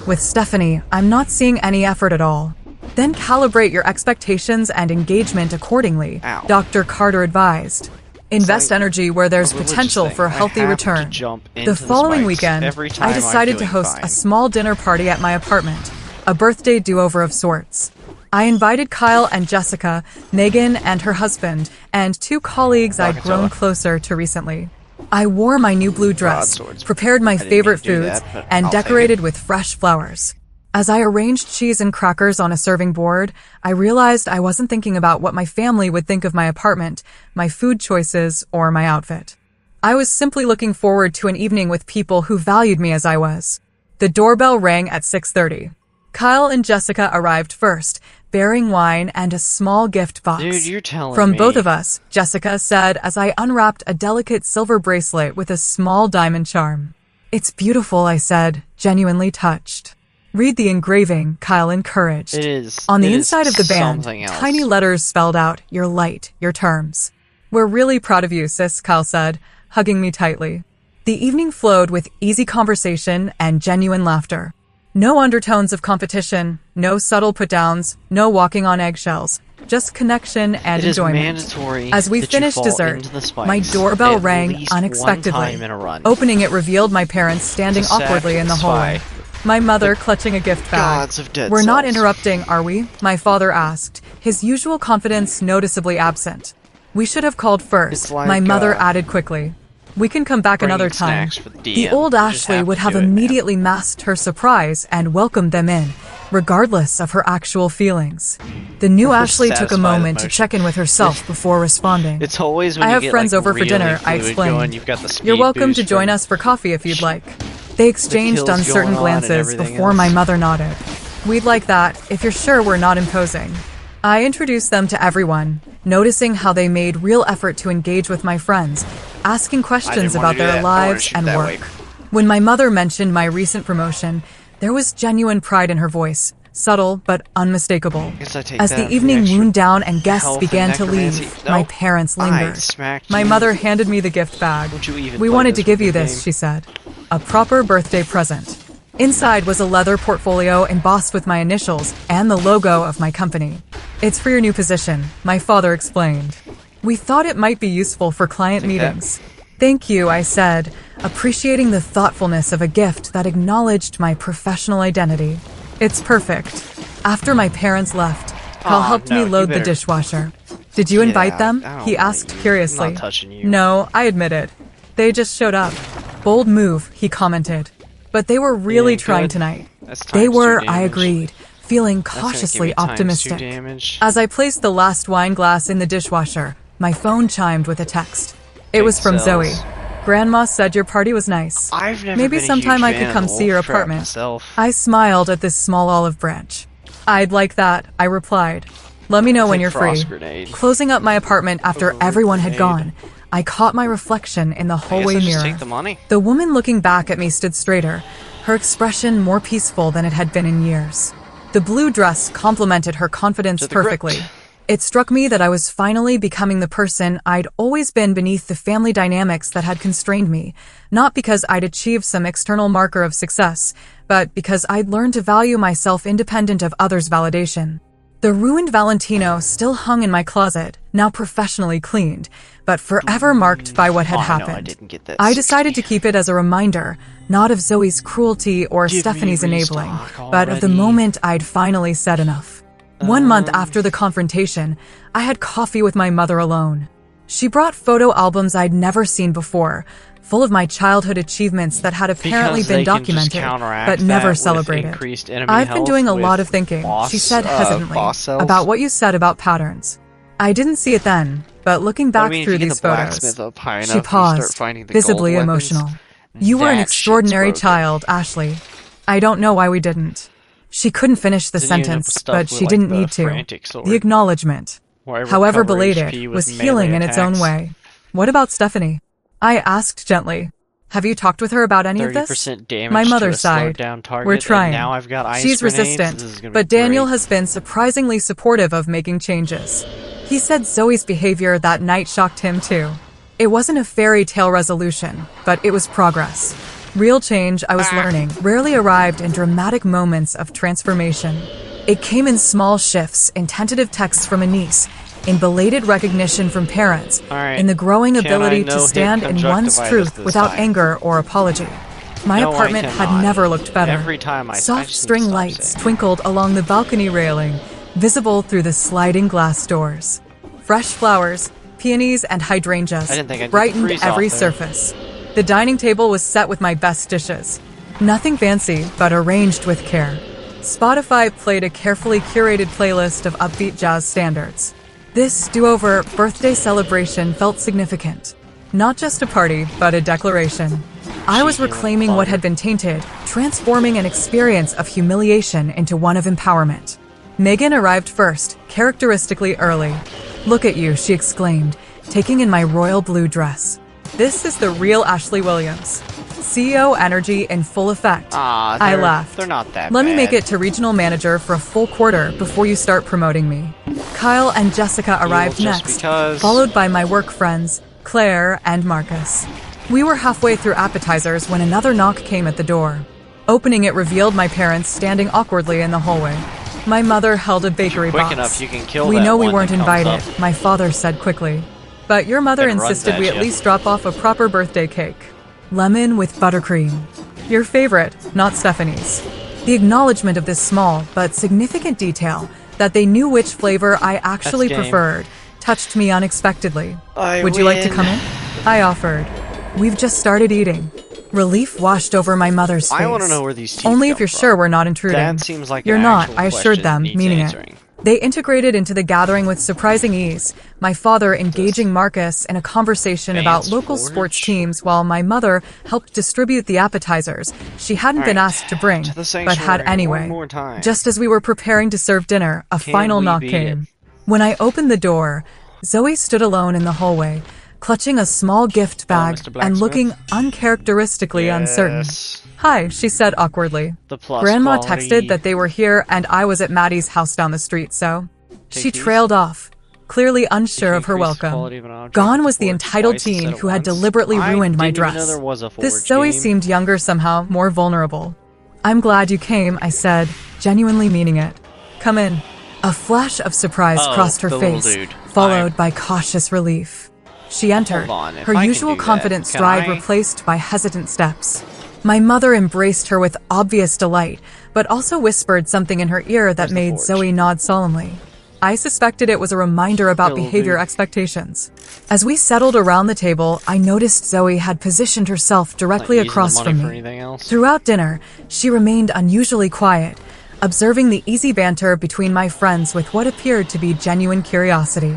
With Stephanie, I'm not seeing any effort at all. Then calibrate your expectations and engagement accordingly, Ow. Dr. Carter advised. Invest like energy where there's a religious potential thing. for a I healthy have to return. jump into The the following spikes weekend, every time I I'm decided to doing host fine. a small dinner party at my apartment, a birthday do-over of sorts. I invited Kyle and Jessica, Megan and her husband, and two colleagues I'd grown Bakatella. closer to recently. I wore my new blue dress, Broadswords. prepared my I didn't favorite mean to do foods, that, but and I'll take decorated with fresh flowers. As I arranged cheese and crackers on a serving board, I realized I wasn't thinking about what my family would think of my apartment, my food choices, or my outfit. I was simply looking forward to an evening with people who valued me as I was. The doorbell rang at 6:30. Kyle and Jessica arrived first, bearing wine and a small gift box. Dude, you're telling From me. both of us, Jessica said as I unwrapped a delicate silver bracelet with a small diamond charm. It's beautiful, I said, genuinely touched. Read the engraving, Kyle encouraged. It is. On the it inside is of the band, something else. tiny letters spelled out, "You're light, your terms." "We're really proud of you, sis," Kyle said, hugging me tightly. The evening flowed with easy conversation and genuine laughter. No undertones of competition, no subtle put-downs, no walking on eggshells, just connection and It is enjoyment. mandatory As we that you finished fall dessert, into the spikes my doorbell at rang least one unexpectedly. time in a run. Opening it revealed my parents standing It's a awkwardly in the sack hallway. spy. My mother clutching a gift bag. Gods of dead "We're not cells. interrupting, are we?" my father asked, his usual confidence noticeably absent. "We should have called first," It's like, my mother added quickly. "We can come back bringing another time." snacks for the The DM. old You just Ashley have would to have do it, man. immediately masked her surprise and welcomed them in, regardless of her actual feelings. The new Ashley took a Satisfy the moment to emotion. check in with herself before responding. It's always when "I you have get, friends like, over for really dinner," I fluid explained. Going, you've got the speed "You're welcome boost to join from- us for coffee if you'd like." They exchanged kills uncertain going on and glances everything before else. my mother nodded. "We'd like that, if you're sure we're not imposing." I introduced them to everyone, noticing how they made real effort to engage with my friends, asking questions wanna about do their that. I wanna lives shoot and that work. way. When my mother mentioned my recent promotion, there was genuine pride in her voice, subtle but unmistakable. Guess I take As that the for the evening extra wound down and guests health began and to necromancy. leave, No, my parents I lingered. smacked My you. mother handed me the gift bag. Don't you even "We play wanted to this give with you the this," game. she said. "A proper birthday present." Inside was a leather portfolio embossed with my initials and the logo of my company. "It's for your new position," my father explained. "We thought it might be useful for client Take that. meetings." "Thank you," I said, appreciating the thoughtfulness of a gift that acknowledged my professional identity. "It's perfect." After my parents left, Cal Aw, helped no, me you load the better dishwasher. "Did you get invite out. them?" I don't he want asked you. curiously. I'm not touching you. "No," I admitted. "They just showed up." "Bold move," he commented. "But they were really Yeah, trying good. tonight." That's They times two were, I damage. agreed, feeling That's gonna give cautiously me times 2 optimistic. damage. As I placed the last wine glass in the dishwasher, my phone chimed with a text. It was from cells. Zoe. "Grandma said your party was nice. I've never Maybe been a sometime huge I fan could of come the see your wolf trap apartment." myself. I smiled at this small olive branch. "I'd like that," I replied. "Let me know when Take you're free." frost grenade. Closing up my apartment after Over everyone had grenade. gone, I caught my reflection in the I guess hallway I just mirror. take the money. The woman looking back at me stood straighter, her expression more peaceful than it had been in years. The blue dress complemented her confidence To the grip. perfectly. It struck me that I was finally becoming the person I'd always been beneath the family dynamics that had constrained me, not because I'd achieved some external marker of success, but because I'd learned to value myself independent of others' validation. The ruined Valentino still hung in my closet, now professionally cleaned, but forever marked by what had Oh, I know, I happened. didn't get that I 60. decided to keep it as a reminder, not of Zoe's cruelty or Give me Stephanie's enabling, restock but of the already. moment I'd finally said enough. 1 month after the confrontation, I had coffee with my mother alone. She brought photo albums I'd never seen before, full of my childhood achievements that had apparently Because been they can just documented, counteract but that never with celebrated. increased enemy "I've been health doing a with lot of thinking," boss- she said hesitantly, boss cells. "about what you said about patterns." I didn't see it then, but looking back I mean, if through you get these the photos, blacksmith up high enough she and you paused, start finding the visibly gold weapons, emotional. "You were an that shit's extraordinary broken. child, Ashley. I don't know why we didn't." She couldn't finish the Then you end up sentence, with stuff but with, she like, didn't the need to. frantic sword, The acknowledgement, where I however recover belated, HP with was melee healing in its own attacks. way. "What about Stephanie?" I asked gently. "Have you talked with her about any of this?" 30% damage My mother to a slowed sighed. down target, "We're and trying. now I've got ice She's grenades. resistant, This is gonna be but Daniel great. has been surprisingly supportive of making changes. He said Zoe's behavior that night shocked him too. It wasn't a fairy tale resolution, but it was progress. Real change, I was learning, rarely arrived in dramatic moments of transformation. It came in small shifts, in tentative texts from a niece, in belated recognition from parents, Alright, in the growing can ability I to no-hit stand in one's conjunctivitis truth this without time? anger or apology. My No, I apartment had cannot. never looked better. Every time I Soft just need to string stop lights saying. twinkled along the balcony railing, visible through the sliding glass doors. Fresh flowers, peonies and hydrangeas I didn't think I'd get the brightened freeze every off there. surface. The dining table was set with my best dishes. Nothing fancy, but arranged with care. Spotify played a carefully curated playlist of upbeat jazz standards. This do-over birthday celebration felt significant. Not just a party, but a declaration. I was Cheeky reclaiming what had been tainted, transforming an experience of humiliation into one of empowerment. Megan arrived first, characteristically early. "Look at you," she exclaimed, taking in my royal blue dress. "This is the real Ashley Williams." CEO energy in full effect. I laughed. They're not that Let me bad. make it to regional manager for a full quarter before you start promoting me. Kyle and Jessica arrived just next, because. followed by my work friends, Claire and Marcus. We were halfway through appetizers when another knock came at the door. Opening it revealed my parents standing awkwardly in the hallway. My mother held a bakery Quick box. enough, you can kill We that know we one weren't that comes invited, up my father said quickly. But your mother and runs insisted at we at you. least drop off a proper birthday cake. Lemon with buttercream. Your favorite, not Stephanie's. The acknowledgement of this small but significant detail, that they knew which flavor I actually game. preferred, touched me unexpectedly. I Would you like to win. come in? I offered. We've just started eating. Relief washed over my mother's face. I want to know where these teeth Only if come you're from. sure we're not intruding. That seems like You're an not, actual I assured question them, that needs meaning answering. it. They integrated into the gathering with surprising ease, my father engaging Marcus in a conversation about Vance local Forge? sports teams while my mother helped distribute the appetizers she hadn't been Alright, asked to bring, to the but had sanctuary anyway. one more time. Just as we were preparing to serve dinner, a Can final we knock beat came. it? When I opened the door, Zoe stood alone in the hallway, clutching a small gift bag Mr. and Blacksmith? looking uncharacteristically uncertain. Yes. Hi, she said awkwardly. The plus Grandma quality. texted that they were here and I was at Maddie's house down the street, so she these. trailed off, clearly unsure of her Increase the welcome. quality of an object Gone with was the forge entitled twice teen instead of who had once. deliberately I ruined my didn't even know dress. there was a This forge Zoe game. seemed younger somehow, more vulnerable. I'm glad you came, I said, genuinely meaning it. Come in. A flash of surprise Oh, crossed her the little face, dude. followed by cautious relief. She entered, Hold on, if her I can usual do that, confident can stride I? replaced by hesitant steps. My mother embraced her with obvious delight, but also whispered something in her ear that Where's the made forge? Zoe nod solemnly. I suspected it was a reminder about Little behavior dude. expectations. As we settled around the table, I noticed Zoe had positioned herself directly Not using the across money from for me. anything else. Throughout dinner, she remained unusually quiet, observing the easy banter between my friends with what appeared to be genuine curiosity.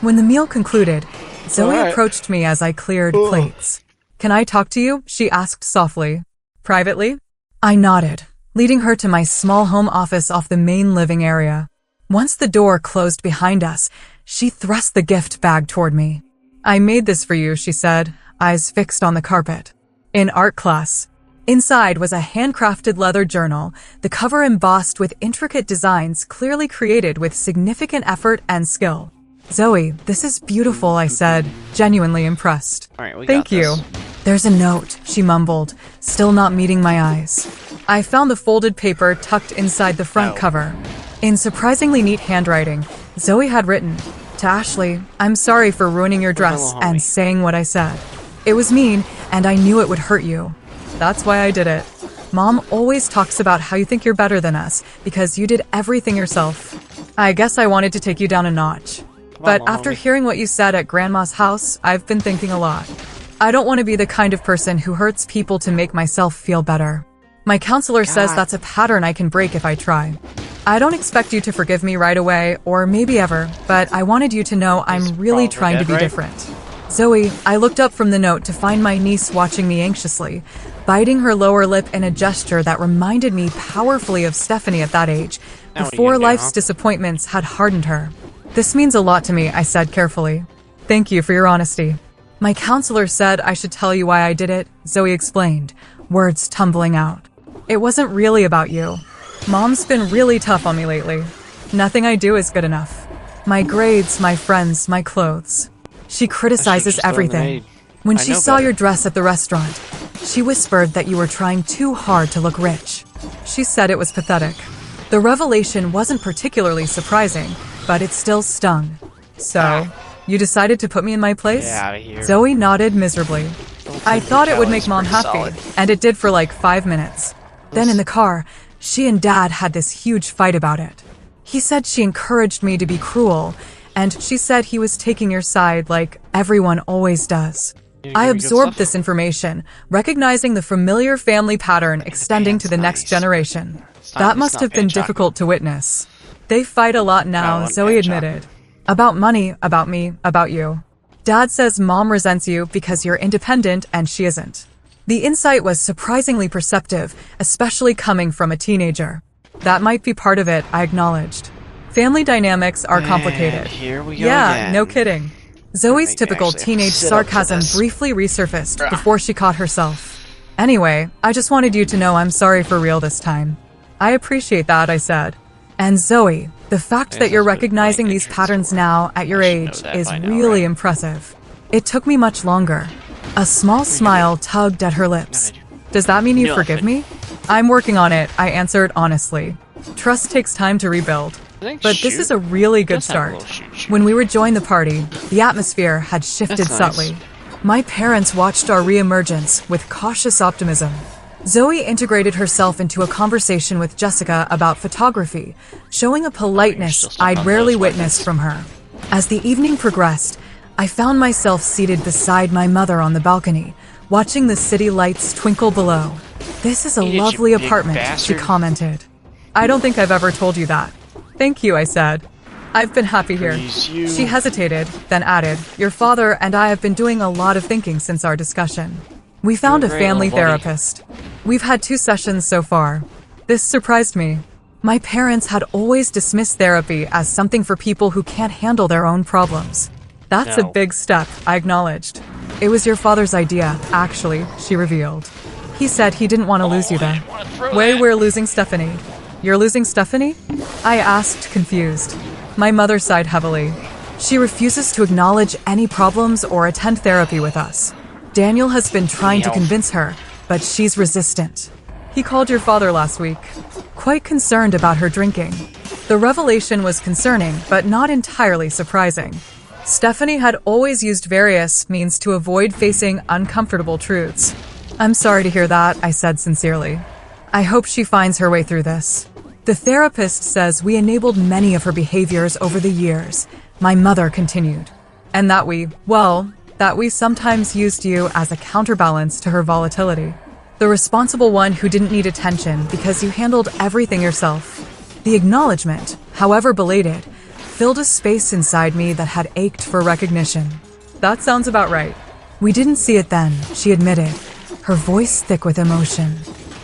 When the meal concluded, Zoe Alright. approached me as I cleared plates. Can I talk to you? She asked softly. Privately? I nodded, leading her to my small home office off the main living area. Once the door closed behind us, she thrust the gift bag toward me. I made this for you, she said, eyes fixed on the carpet. In art class. Inside was a handcrafted leather journal, the cover embossed with intricate designs clearly created with significant effort and skill. Zoe, this is beautiful, I said, genuinely impressed. Alright, we Thank got you. this. There's a note, she mumbled, still not meeting my eyes. I found the folded paper tucked inside the front Oh. cover. In surprisingly neat handwriting, Zoe had written, "To Ashley, I'm sorry for ruining your dress little homie? and saying what I said. It was mean, and I knew it would hurt you. That's why I did it. Mom always talks about how you think you're better than us because you did everything yourself. I guess I wanted to take you down a notch. But little after homie. hearing what you said at Grandma's house, I've been thinking a lot. I don't want to be the kind of person who hurts people to make myself feel better. My counselor says God. that's a pattern I can break if I try. I don't expect you to forgive me right away, or maybe ever, but I wanted you to know I'm really probably trying to dead, be right? different. Zoe, I looked up from the note to find my niece watching me anxiously, biting her lower lip in a gesture that reminded me powerfully of Stephanie at that age, Now what are you before gonna do, life's huh? disappointments had hardened her. This means a lot to me, I said carefully. Thank you for your honesty. My counselor said I should tell you why I did it, Zoe explained, words tumbling out. It wasn't really about you. Mom's been really tough on me lately. Nothing I do is good enough. My grades, my friends, my clothes. She criticizes just thrown the everything. maid. When I she know saw better. your dress at the restaurant, she whispered that you were trying too hard to look rich. She said it was pathetic. The revelation wasn't particularly surprising, but it still stung. So, you decided to put me in my place? Get outta here. Zoe nodded miserably. I think thought it would brutality make Mom is happy, pretty solid. and it did for like 5 minutes. Then in the car, she and Dad had this huge fight about it. He said she encouraged me to be cruel, and she said he was taking your side like everyone always does. You I give me good absorbed stuff? this information, recognizing the familiar family pattern extending to the pants next nice. generation. not- That it's must not have been pan chocolate. difficult to witness. They fight a lot now, want Zoe pan admitted. About money, about me, about you. Dad says Mom resents you because you're independent and she isn't. The insight was surprisingly perceptive, especially coming from a teenager. That might be part of it, I acknowledged. Family dynamics are complicated. And here we go Yeah, again. no kidding. Zoe's I typical actually have to teenage sit up for sarcasm this. briefly resurfaced before she caught herself. Anyway, I just wanted you to know I'm sorry for real this time. I appreciate that, I said. And Zoe, the fact that you're recognizing these patterns now at your age is really impressive. It took me much longer. A small smile tugged at her lips. Does that mean you forgive me? I'm working on it, I answered honestly. Trust takes time to rebuild. But this is a really good start. When we rejoined the party, the atmosphere had shifted subtly. My parents watched our reemergence with cautious optimism. Zoe integrated herself into a conversation with Jessica about photography, showing a politeness I'd rarely witnessed from her. As the evening progressed, I found myself seated beside my mother on the balcony, watching the city lights twinkle below. This is a lovely apartment, she commented. I don't think I've ever told you that. Thank you, I said. I've been happy here. She hesitated, then added, your father and I have been doing a lot of thinking since our discussion. We found a family therapist. We've had 2 sessions so far. This surprised me. My parents had always dismissed therapy as something for people who can't handle their own problems. That's a big step, I acknowledged. It was your father's idea, actually, she revealed. He said he didn't want to lose you there. We're losing Stephanie. You're losing Stephanie? I asked, confused. My mother sighed heavily. She refuses to acknowledge any problems or attend therapy with us. Daniel has been trying to convince her, but she's resistant. He called your father last week, quite concerned about her drinking. The revelation was concerning, but not entirely surprising. Stephanie had always used various means to avoid facing uncomfortable truths. I'm sorry to hear that, I said sincerely. I hope she finds her way through this. The therapist says we enabled many of her behaviors over the years, my mother continued. And that we sometimes used you as a counterbalance to her volatility. The responsible one who didn't need attention because you handled everything yourself. The acknowledgement, however belated, filled a space inside me that had ached for recognition. That sounds about right. We didn't see it then, she admitted, her voice thick with emotion.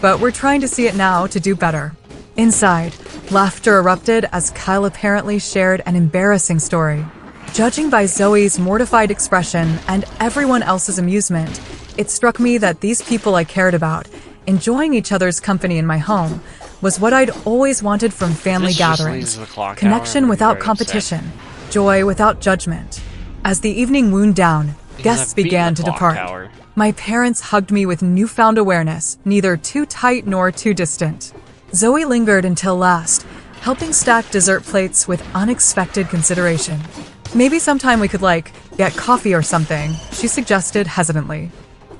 But we're trying to see it now to do better. Inside, laughter erupted as Kyle apparently shared an embarrassing story. Judging by Zoe's mortified expression and everyone else's amusement, it struck me that these people I cared about, enjoying each other's company in my home, was what I'd always wanted from family gatherings. Connection without competition, joy without judgment. As the evening wound down, guests began to depart. My parents hugged me with newfound awareness, neither too tight nor too distant. Zoe lingered until last, helping stack dessert plates with unexpected consideration. Maybe sometime we could, get coffee or something, she suggested hesitantly.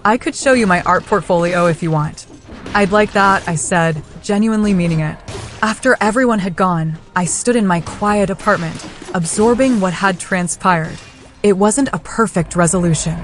I could show you my art portfolio if you want. I'd like that, I said, genuinely meaning it. After everyone had gone, I stood in my quiet apartment, absorbing what had transpired. It wasn't a perfect resolution.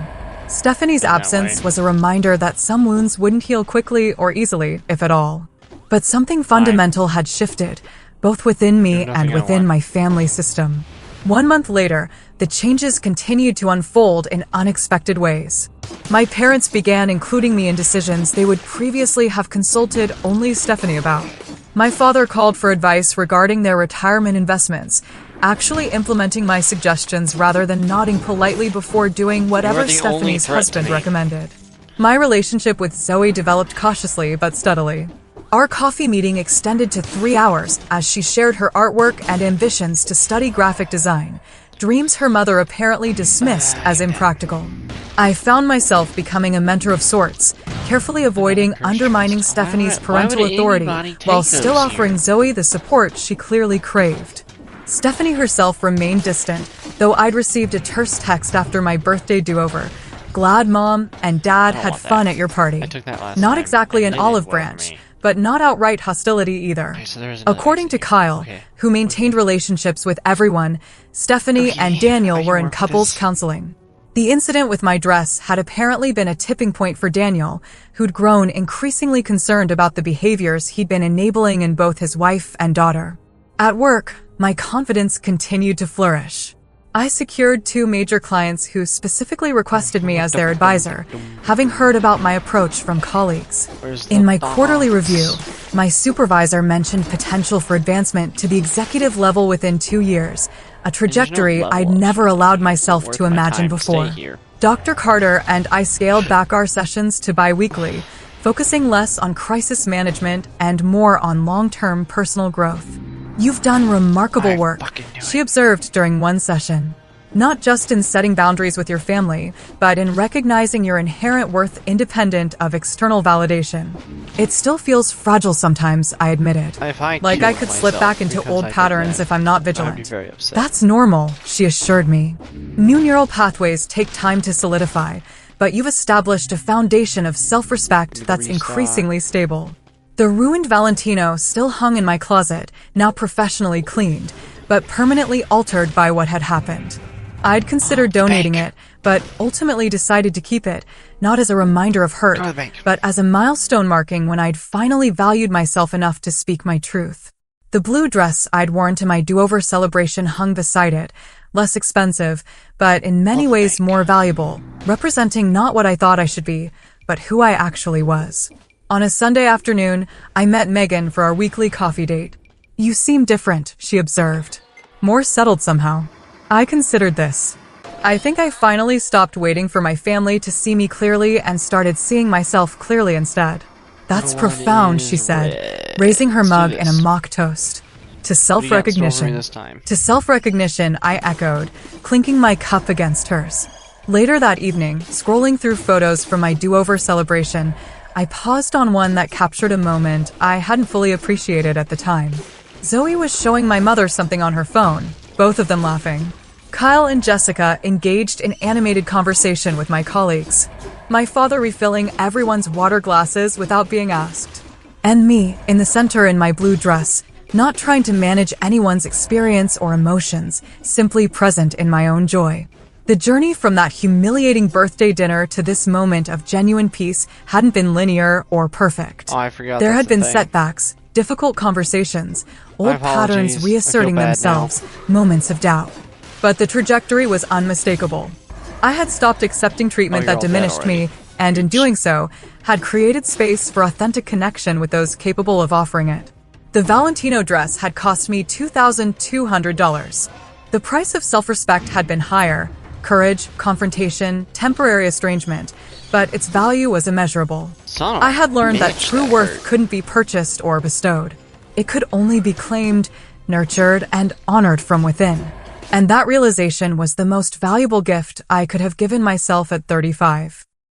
Stephanie's absence was a reminder that some wounds wouldn't heal quickly or easily, if at all. But something fundamental had shifted, both within me and within my family system. 1 month later, the changes continued to unfold in unexpected ways. My parents began including me in decisions they would previously have consulted only Stephanie about. My father called for advice regarding their retirement investments, actually implementing my suggestions rather than nodding politely before doing whatever Stephanie's husband recommended. My relationship with Zoe developed cautiously but steadily. Our coffee meeting extended to 3 hours as she shared her artwork and ambitions to study graphic design, dreams her mother apparently dismissed as impractical. I found myself becoming a mentor of sorts, carefully avoiding undermining Stephanie's parental authority while still offering Zoe the support she clearly craved. Stephanie herself remained distant, though I'd received a terse text after my birthday do-over. Glad Mom and Dad had fun at your party. Not exactly an olive branch, but not outright hostility either. According to Kyle, who maintained relationships with everyone, Stephanie and Daniel were in couples counseling. The incident with my dress had apparently been a tipping point for Daniel, who'd grown increasingly concerned about the behaviors he'd been enabling in both his wife and daughter. At work, my confidence continued to flourish. I secured 2 major clients who specifically requested me as their advisor, having heard about my approach from colleagues. In my quarterly review, my supervisor mentioned potential for advancement to the executive level within 2 years, a trajectory I'd never allowed myself to imagine before. Dr. Carter and I scaled back our sessions to bi-weekly, focusing less on crisis management and more on long-term personal growth. You've done remarkable work, she observed during one session. Not just in setting boundaries with your family, but in recognizing your inherent worth independent of external validation. It still feels fragile sometimes, I admitted. Like I could slip back into old patterns if I'm not vigilant. That's normal, she assured me. New neural pathways take time to solidify, but you've established a foundation of self-respect that's increasingly stable. The ruined Valentino still hung in my closet, now professionally cleaned, but permanently altered by what had happened. I'd considered donating it, but ultimately decided to keep it, not as a reminder of hurt, but as a milestone marking when I'd finally valued myself enough to speak my truth. The blue dress I'd worn to my do-over celebration hung beside it, less expensive, but in many ways more valuable, representing not what I thought I should be, but who I actually was. On a Sunday afternoon, I met Megan for our weekly coffee date. "You seem different," she observed. "More settled somehow." I considered this. I think I finally stopped waiting for my family to see me clearly and started seeing myself clearly instead. "That's profound," she said, raising her mug in a mock toast. To self-recognition. To self-recognition, I echoed, clinking my cup against hers. Later that evening, scrolling through photos from my do-over celebration, I paused on one that captured a moment I hadn't fully appreciated at the time. Zoe was showing my mother something on her phone, both of them laughing. Kyle and Jessica engaged in animated conversation with my colleagues. My father refilling everyone's water glasses without being asked. And me, in the center in my blue dress, not trying to manage anyone's experience or emotions, simply present in my own joy. The journey from that humiliating birthday dinner to this moment of genuine peace hadn't been linear or perfect. There had been setbacks, difficult conversations, old patterns reasserting themselves, moments of doubt. But the trajectory was unmistakable. I had stopped accepting treatment that diminished me, and in doing so, had created space for authentic connection with those capable of offering it. The Valentino dress had cost me $2,200. The price of self-respect had been higher, courage, confrontation, temporary estrangement, but its value was immeasurable. I had learned that true worth couldn't be purchased or bestowed. It could only be claimed, nurtured, and honored from within. And that realization was the most valuable gift I could have given myself at 35.